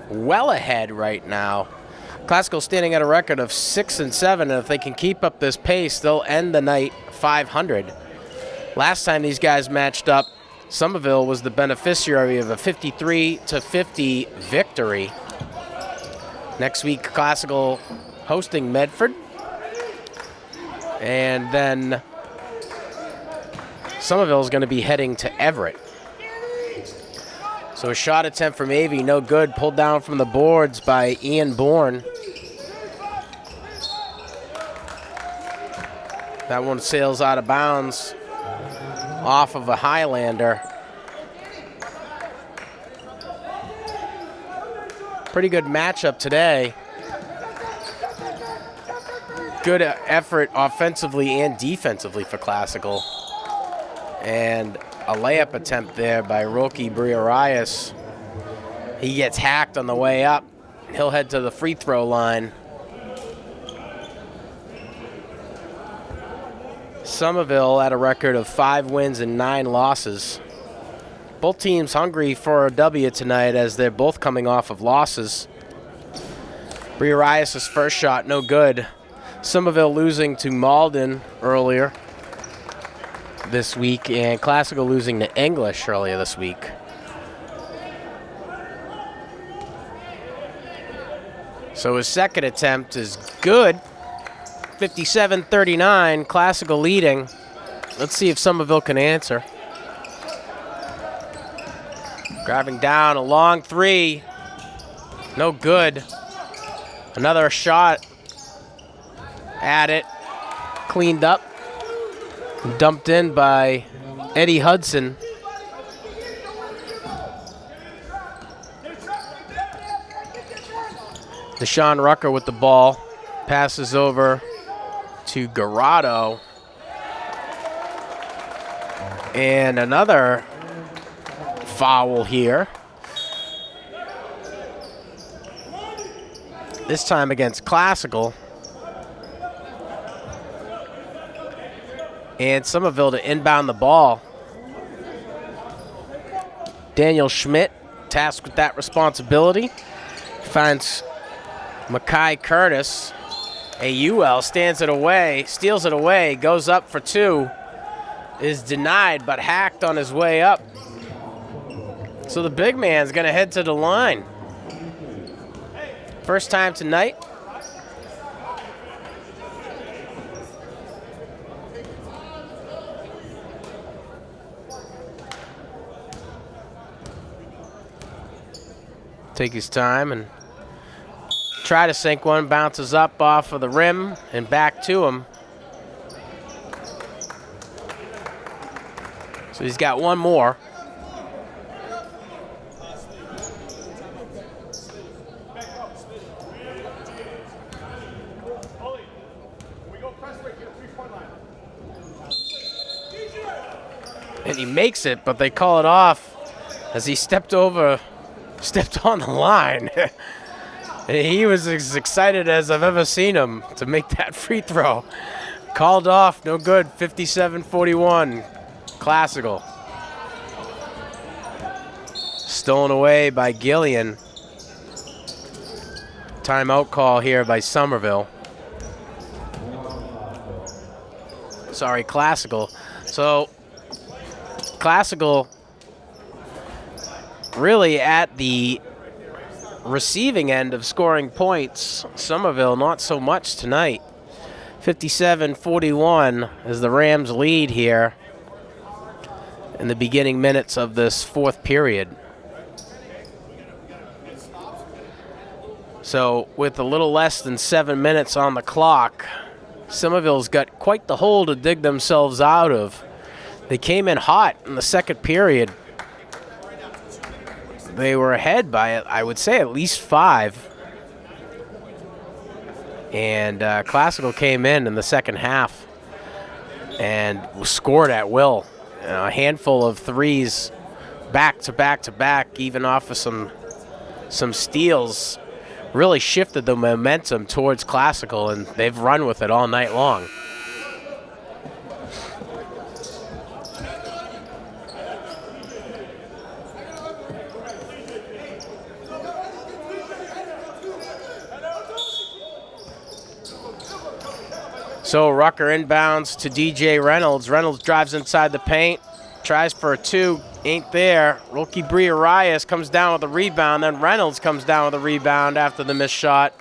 well ahead right now. Classical standing at a record of 6-7, and if they can keep up this pace, they'll end the night 500. Last time these guys matched up, Somerville was the beneficiary of a 53-50 victory. Next week, Classical hosting Medford, and then Somerville is going to be heading to Everett. So a shot attempt from Avey, no good. Pulled down from the boards by Ian Bourne. That one sails out of bounds off of a Highlander. Pretty good matchup today. Good effort offensively and defensively for Classical. And a layup attempt there by Roki Briarias. He gets hacked on the way up. He'll head to the free throw line. Somerville at a record of 5 wins and 9 losses. Both teams hungry for a W tonight as they're both coming off of losses. Briarias' first shot, no good. Somerville losing to Malden earlier this week, and Classical losing to English earlier this week. So his second attempt is good. 57-39, Classical leading. Let's see if Somerville can answer. Driving down, a long 3. No good. Another shot at it. Cleaned up. Dumped in by Eddie Hudson. Deshaun Rucker with the ball. Passes over to Garado. And another foul here. This time against Classical. And Somerville to inbound the ball. Daniel Schmidt tasked with that responsibility. Finds Makai Curtis. AUL stands it away, steals it away, goes up for 2. Is denied, but hacked on his way up. So the big man's going to head to the line. First time tonight. Take his time and try to sink one. Bounces up off of the rim and back to him. So he's got one more. And he makes it, but they call it off as he stepped on the line. He was as excited as I've ever seen him to make that free throw. Called off, no good, 57-41, Classical. Stolen away by Gillian. Timeout call here by Somerville. Sorry, Classical. So, Classical really at the receiving end of scoring points. Somerville not so much tonight. 57-41 is the Rams lead here in the beginning minutes of this fourth period. So with a little less than 7 minutes on the clock, Somerville's got quite the hole to dig themselves out of. They came in hot in the second period. They were ahead by, I would say, at least 5. And Classical came in the second half and scored at will. A handful of threes back to back to back, even off of some steals, really shifted the momentum towards Classical, and they've run with it all night long. So Rucker inbounds to DJ Reynolds. Reynolds drives inside the paint, tries for a 2, ain't there. Roki Briarias comes down with a rebound, then Reynolds comes down with a rebound after the missed shot.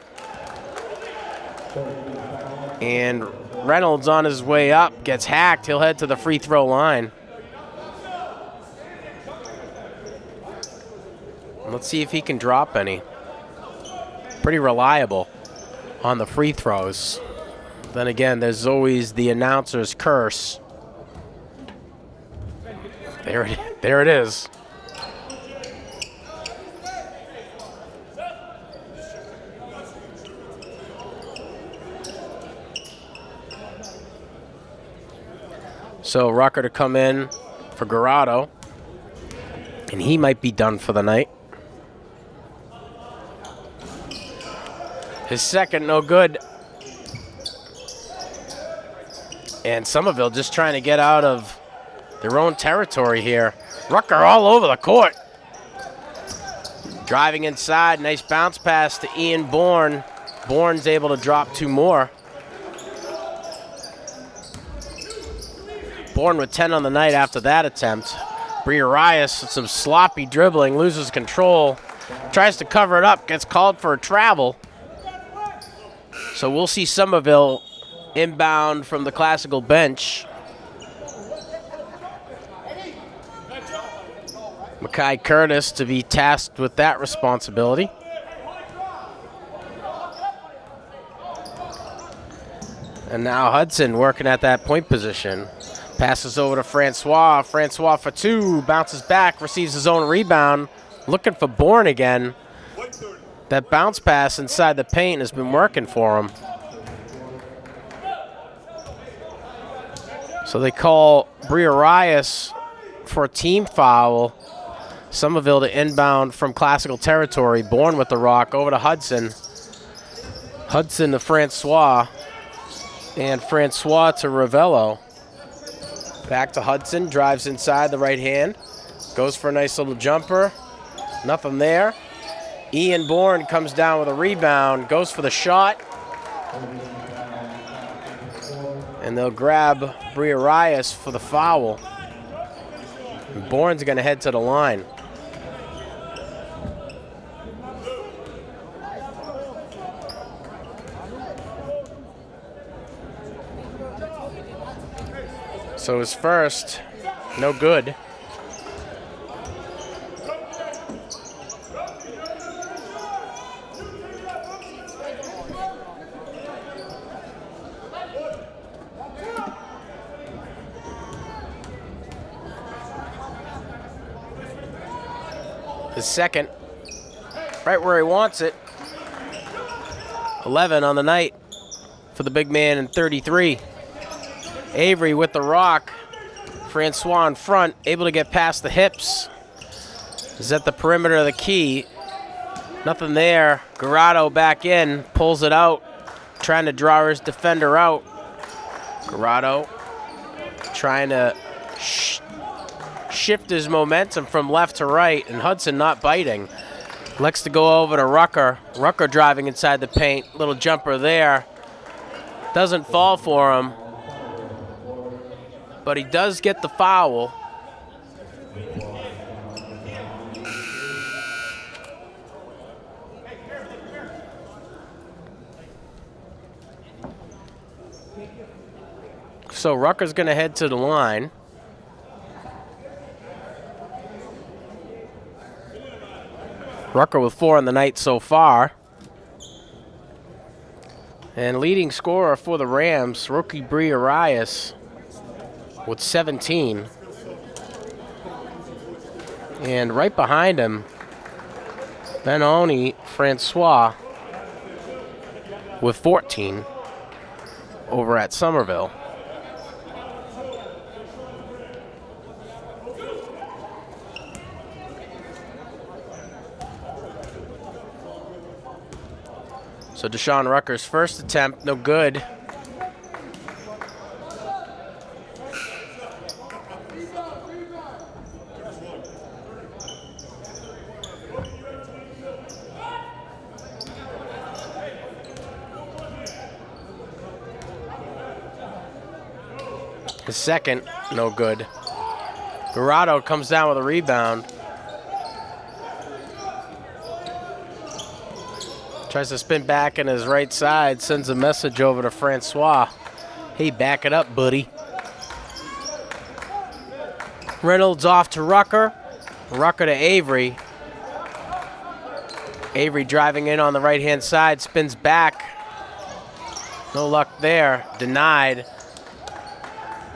And Reynolds on his way up, gets hacked. He'll head to the free throw line. Let's see if he can drop any. Pretty reliable on the free throws. Then again, there's always the announcer's curse. There it is. So Rucker to come in for Garado, and he might be done for the night. His second, no good. And Somerville just trying to get out of their own territory here. Rucker all over the court. Driving inside, nice bounce pass to Ian Bourne. Bourne's able to drop 2 more. Bourne with 10 on the night after that attempt. Briarias with some sloppy dribbling, loses control. Tries to cover it up, gets called for a travel. So we'll see Somerville inbound from the Classical bench. Makai Curtis to be tasked with that responsibility. And now Hudson working at that point position. Passes over to Francois. Francois for 2, bounces back, receives his own rebound. Looking for Bourne again. That bounce pass inside the paint has been working for him. So they call Briarias for a team foul. Somerville to inbound from Classical territory. Bourne with the rock over to Hudson. Hudson to Francois. And Francois to Ravello. Back to Hudson, drives inside the right hand. Goes for a nice little jumper. Nothing there. Ian Bourne comes down with a rebound. Goes for the shot. And they'll grab Briarias for the foul. And Bourne's going to head to the line. So his first, no good. His second, right where he wants it. 11 on the night for the big man in 33. Avery with the rock. Francois in front, able to get past the hips. Is at the perimeter of the key. Nothing there. Garado back in, pulls it out, trying to draw his defender out. Garado trying to shift his momentum from left to right, and Hudson not biting. Likes to go over to Rucker. Rucker driving inside the paint. Little jumper there. Doesn't fall for him. But he does get the foul. So Rucker's going to head to the line. Rucker with 4 on the night so far. And leading scorer for the Rams, rookie Bree Arias, with 17. And right behind him, Benoni Francois with 14 over at Somerville. So Deshaun Rucker's first attempt, no good. His second, no good. Garado comes down with a rebound. Tries to spin back in his right side, sends a message over to Francois. Hey, back it up, buddy. Reynolds off to Rucker. Rucker to Avery. Avery driving in on the right-hand side, spins back. No luck there, denied.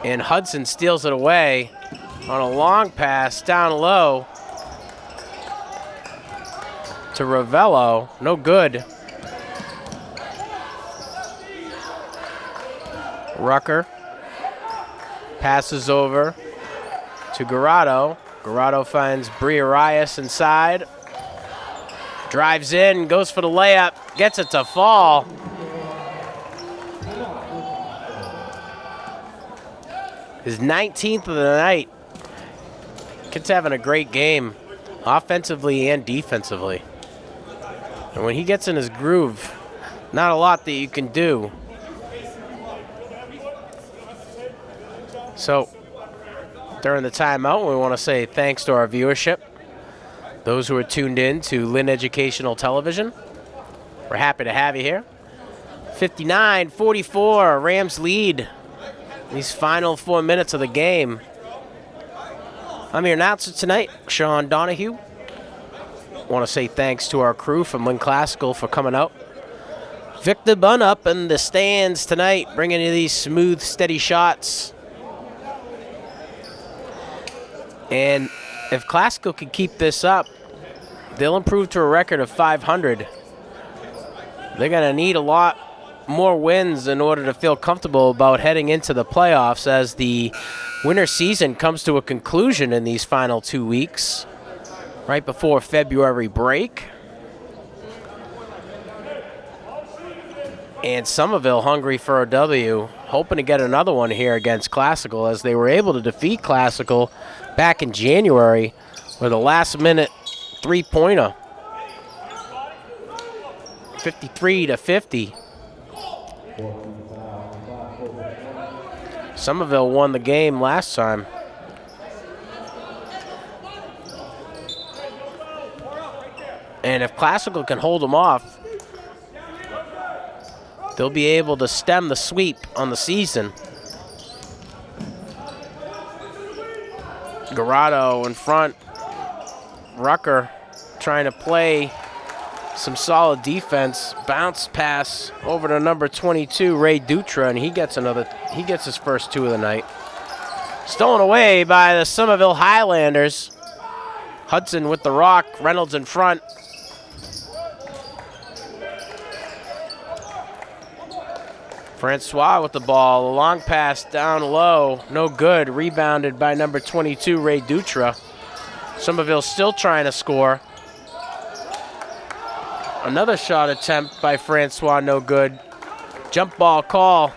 And Hudson steals it away on a long pass down low to Ravello, no good. Rucker passes over to Garado. Garado finds Bree Arias inside. Drives in, goes for the layup, gets it to fall. His 19th of the night. Kid's having a great game, offensively and defensively. And when he gets in his groove, not a lot that you can do. So, during the timeout, we want to say thanks to our viewership, those who are tuned in to Lynn Educational Television. We're happy to have you here. 59-44, Rams lead these final 4 minutes of the game. I'm your announcer tonight, Sean Donahue. Want to say thanks to our crew from Lynn Classical for coming out. Victor Bunn up in the stands tonight, bringing you these smooth, steady shots. And if Classical can keep this up, they'll improve to a record of 500. They're going to need a lot more wins in order to feel comfortable about heading into the playoffs as the winter season comes to a conclusion in these final 2 weeks, right before February break. And Somerville hungry for a W, hoping to get another one here against Classical, as they were able to defeat Classical back in January with a last-minute three-pointer, 53-50. Somerville won the game last time. And if Classical can hold them off, they'll be able to stem the sweep on the season. Garado in front. Rucker trying to play some solid defense. Bounce pass over to number 22, Ray Dutra, and he gets his first 2 of the night. Stolen away by the Somerville Highlanders. Hudson with the rock, Reynolds in front. Francois with the ball, a long pass down low, no good. Rebounded by number 22, Ray Dutra. Somerville still trying to score. Another shot attempt by Francois, no good. Jump ball call.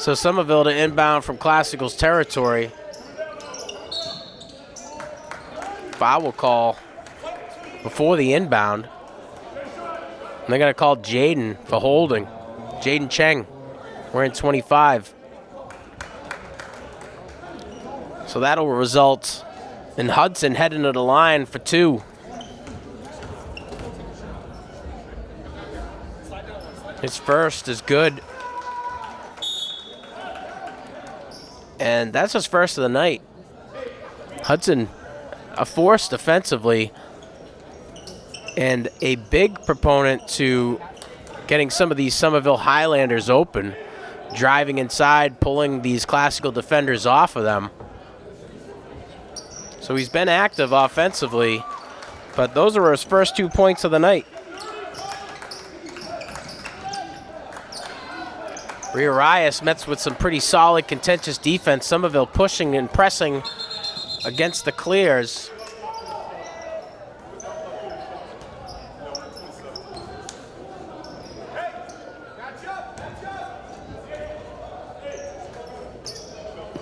So Somerville to inbound from Classical's territory. Foul call before the inbound. And they're going to call Jaden for holding. Jaden Cheng, wearing 25. So that'll result in Hudson heading to the line for 2. His first is good. And that's his first of the night. Hudson, a force defensively, and a big proponent to getting some of these Somerville Highlanders open, driving inside, pulling these Classical defenders off of them. So he's been active offensively, but those are his first 2 points of the night. Riarias met with some pretty solid contentious defense. Somerville pushing and pressing against the clears.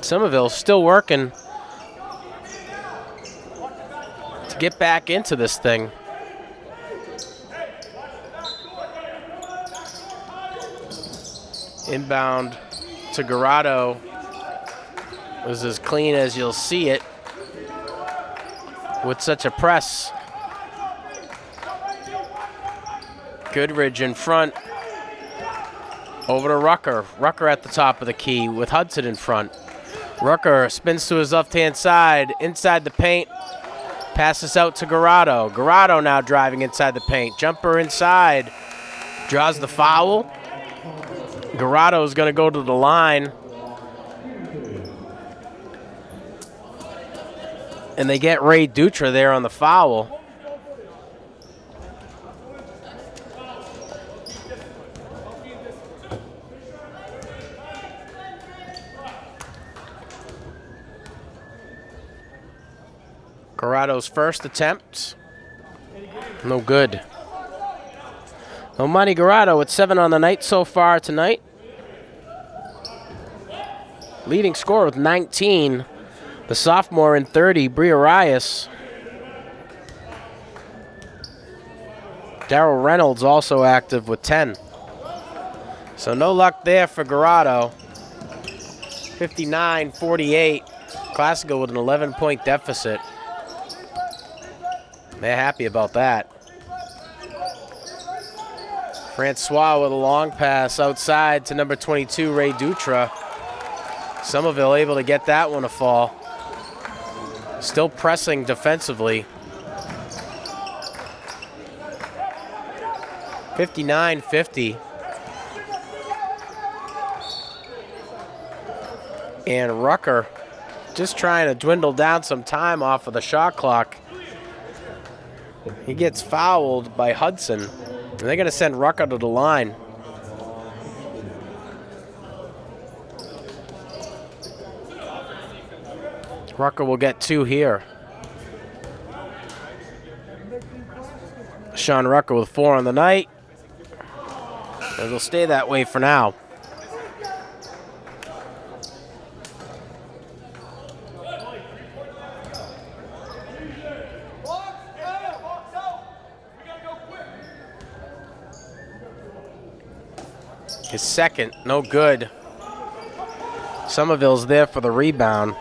Somerville still working to get back into this thing. Inbound to Garado was as clean as you'll see it with such a press. Goodridge in front. Over to Rucker. Rucker at the top of the key with Hudson in front. Rucker spins to his left-hand side, inside the paint. Passes out to Garado. Garado now driving inside the paint. Jumper inside. Draws the foul. Garado is going to go to the line. And they get Ray Dutra there on the foul. Garado's first attempt. No good. Omani Garado with 7 on the night so far tonight. Leading scorer with 19. The sophomore in 30, Briarias. Darryl Reynolds also active with 10. So no luck there for Garado. 59-48. Classical with an 11-point deficit. They're happy about that. Francois with a long pass outside to number 22, Ray Dutra. Somerville able to get that one to fall. Still pressing defensively. 59-50. And Rucker just trying to dwindle down some time off of the shot clock. He gets fouled by Hudson. And they're going to send Rucker to the line. Rucker will get 2 here. Sean Rucker with 4 on the night. And it'll stay that way for now. His second, no good. Somerville's there for the rebound.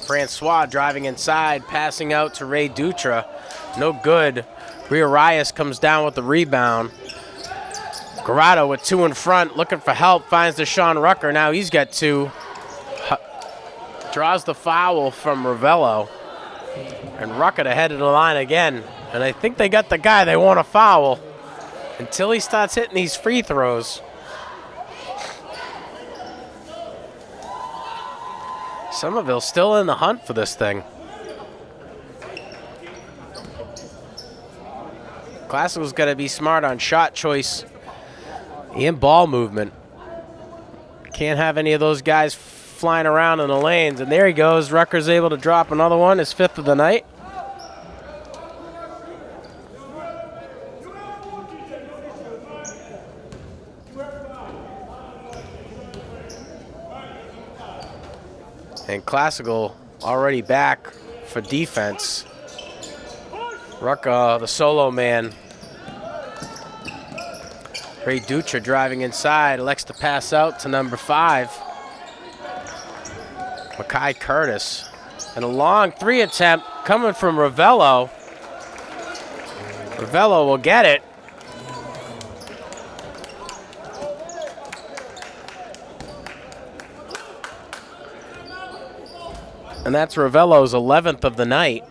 Francois driving inside, passing out to Ray Dutra. No good. Riarias comes down with the rebound. Garado with 2 in front, looking for help, finds Deshaun Rucker. Now he's got 2. Draws the foul from Ravello. And Rucker to head of the line again. And I think they got the guy they want to foul until he starts hitting these free throws. Somerville still in the hunt for this thing. Classical's got to be smart on shot choice and ball movement. Can't have any of those guys flying around in the lanes. And there he goes. Rucker's able to drop another one, his 5th of the night. And Classical already back for defense. Rucka, the solo man. Ray Dutra driving inside, elects to pass out to number 5. Makai Curtis. And a long 3 attempt coming from Ravello. Ravello will get it. And that's Ravello's 11th of the night.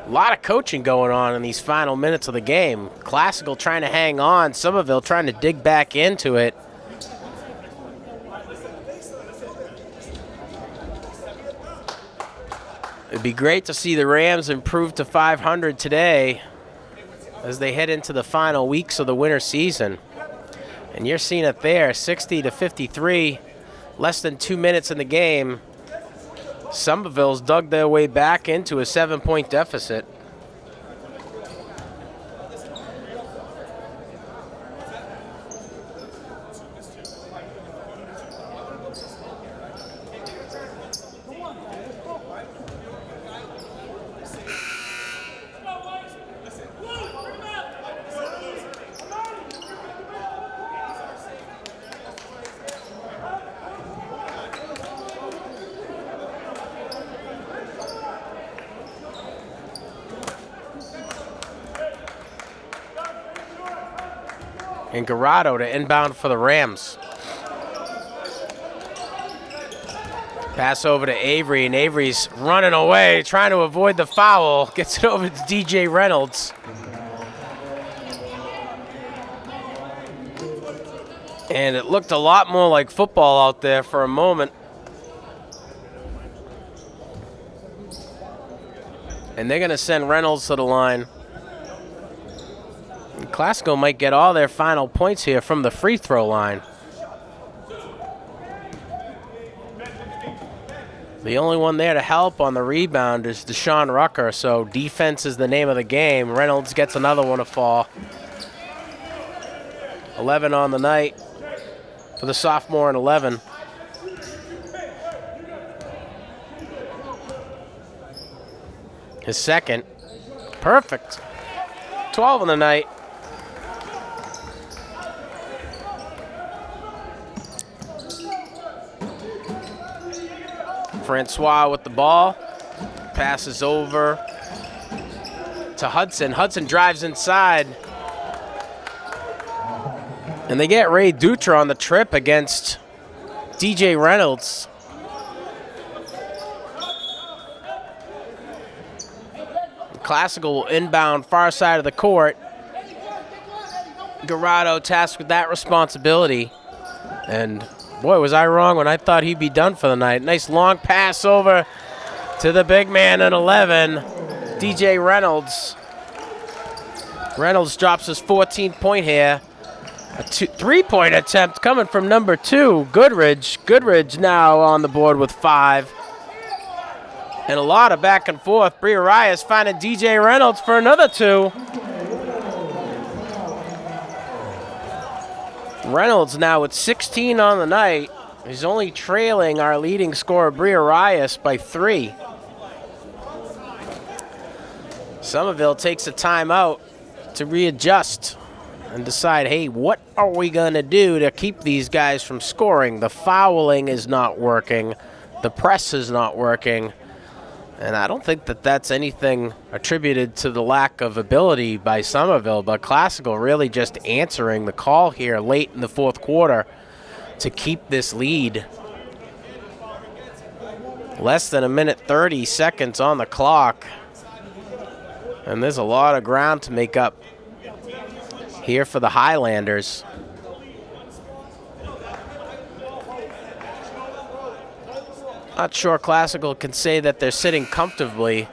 A lot of coaching going on in these final minutes of the game. Classical trying to hang on. Somerville trying to dig back into it. It'd be great to see the Rams improve to 500 today as they head into the final weeks of the winter season. And you're seeing it there, 60-53. Less than 2 minutes in the game. Somerville's dug their way back into a 7-point deficit. And Garado to inbound for the Rams. Pass over to Avery, and Avery's running away, trying to avoid the foul. Gets it over to DJ Reynolds. And it looked a lot more like football out there for a moment. And they're going to send Reynolds to the line. Classical might get all their final points here from the free throw line. The only one there to help on the rebound is Deshaun Rucker, so defense is the name of the game. Reynolds gets another one to fall. 11 on the night for the sophomore and 11. His second. Perfect. 12 on the night. Francois with the ball, passes over to Hudson. Hudson drives inside. And they get Ray Dutra on the trip against DJ Reynolds. Classical will inbound far side of the court. Garado tasked with that responsibility. And boy, was I wrong when I thought he'd be done for the night. Nice long pass over to the big man at 11, DJ Reynolds. Reynolds drops his 14th point here. A 3-point attempt coming from number 2, Goodridge. Goodridge now on the board with 5. And a lot of back and forth. Bria Arias finding DJ Reynolds for another 2. Reynolds now with 16 on the night. He's only trailing our leading scorer, Bria Arias, by 3. Somerville takes a timeout to readjust and decide, hey, what are we going to do to keep these guys from scoring? The fouling is not working. The press is not working. And I don't think that that's anything attributed to the lack of ability by Somerville, but Classical really just answering the call here late in the fourth quarter to keep this lead. Less than 1:30 seconds on the clock. And there's a lot of ground to make up here for the Highlanders. Not sure Classical can say that they're sitting comfortably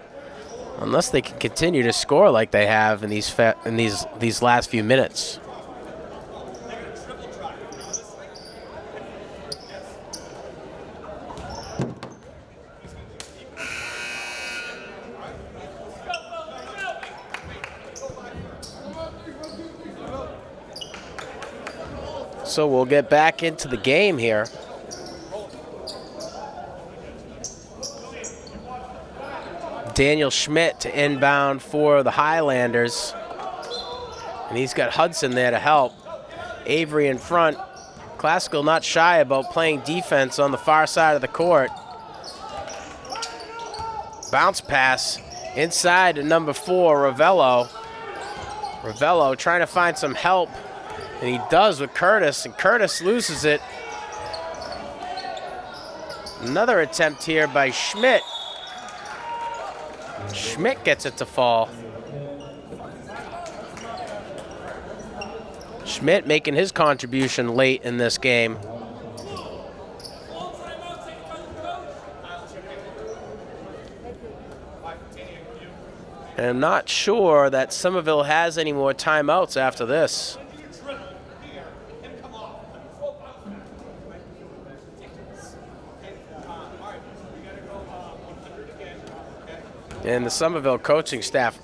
unless they can continue to score like they have in these last few minutes. So we'll get back into the game here. Daniel Schmidt to inbound for the Highlanders. And he's got Hudson there to help. Avery in front. Classical not shy about playing defense on the far side of the court. Bounce pass inside to number 4, Ravello. Ravello trying to find some help, and he does with Curtis, and Curtis loses it. Another attempt here by Schmidt. Schmidt gets it to fall. Schmidt making his contribution late in this game. And I'm not sure that Somerville has any more timeouts after this. And the Somerville coaching staff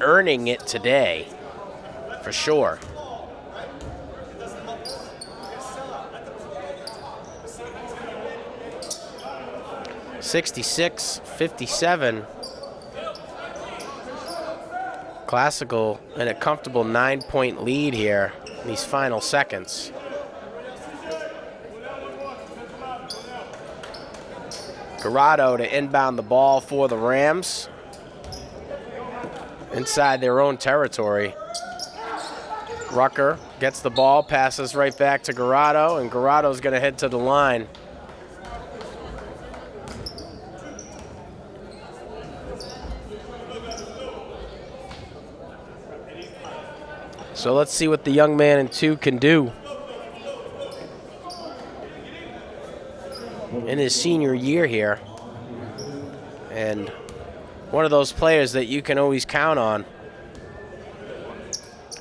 earning it today, for sure. (66-57). Classical in a comfortable 9-point lead here in these final seconds. Garado to inbound the ball for the Rams inside their own territory. Rucker gets the ball, passes right back to Garado, and Garado's going to head to the line. So let's see what the young man in 2 can do in his senior year here. And one of those players that you can always count on.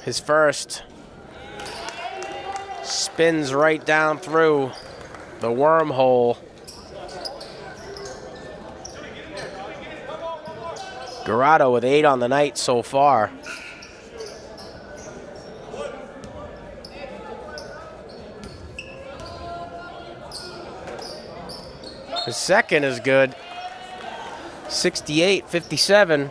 His first spins right down through the wormhole. Garado with 8 on the night so far. His second is good. 68-57.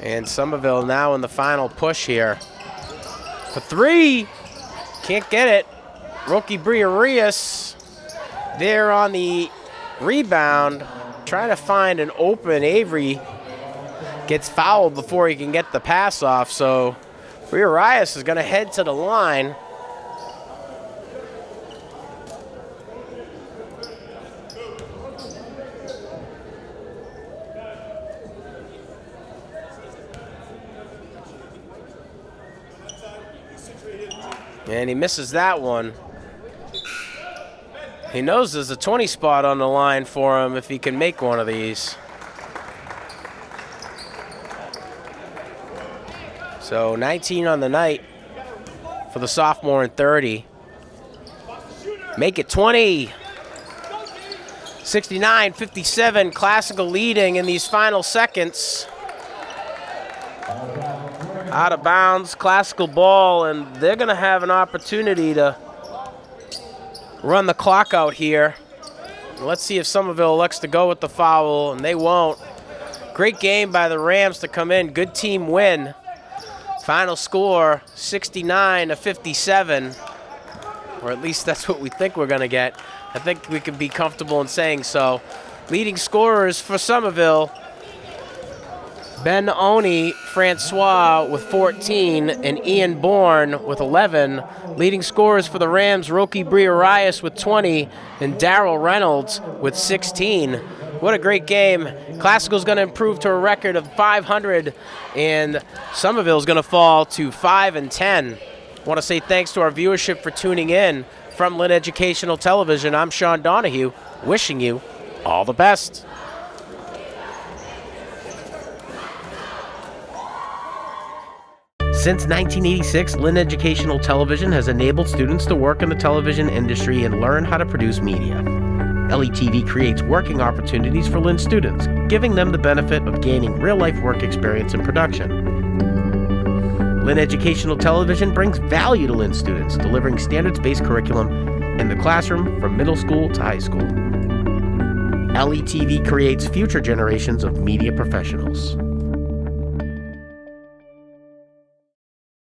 And Somerville now in the final push here. For 3. Can't get it. Roki Briarius there on the rebound. Trying to find an open. Avery gets fouled before he can get the pass off. So Briarius is going to head to the line. And he misses that one. He knows there's a 20 spot on the line for him if he can make one of these. So 19 on the night for the sophomore and 30. Make it 20. 69-57, Classical leading in these final seconds. Out of bounds, Classical ball, and they're going to have an opportunity to run the clock out here. Let's see if Somerville elects to go with the foul, and they won't. Great game by the Rams to come in. Good team win. Final score, 69-57, or at least that's what we think we're going to get. I think we can be comfortable in saying so. Leading scorers for Somerville, Ben Oni Francois with 14 and Ian Bourne with 11. Leading scorers for the Rams, Roki Briarius with 20 and Darrell Reynolds with 16. What a great game. Classical's going to improve to a record of 500, and Somerville's going to fall to 5-10. I want to say thanks to our viewership for tuning in. From Lynn Educational Television, I'm Sean Donahue, wishing you all the best. Since 1986, Lynn Educational Television has enabled students to work in the television industry and learn how to produce media. LETV creates working opportunities for Lynn students, giving them the benefit of gaining real-life work experience in production. Lynn Educational Television brings value to Lynn students, delivering standards-based curriculum in the classroom from middle school to high school. LETV creates future generations of media professionals.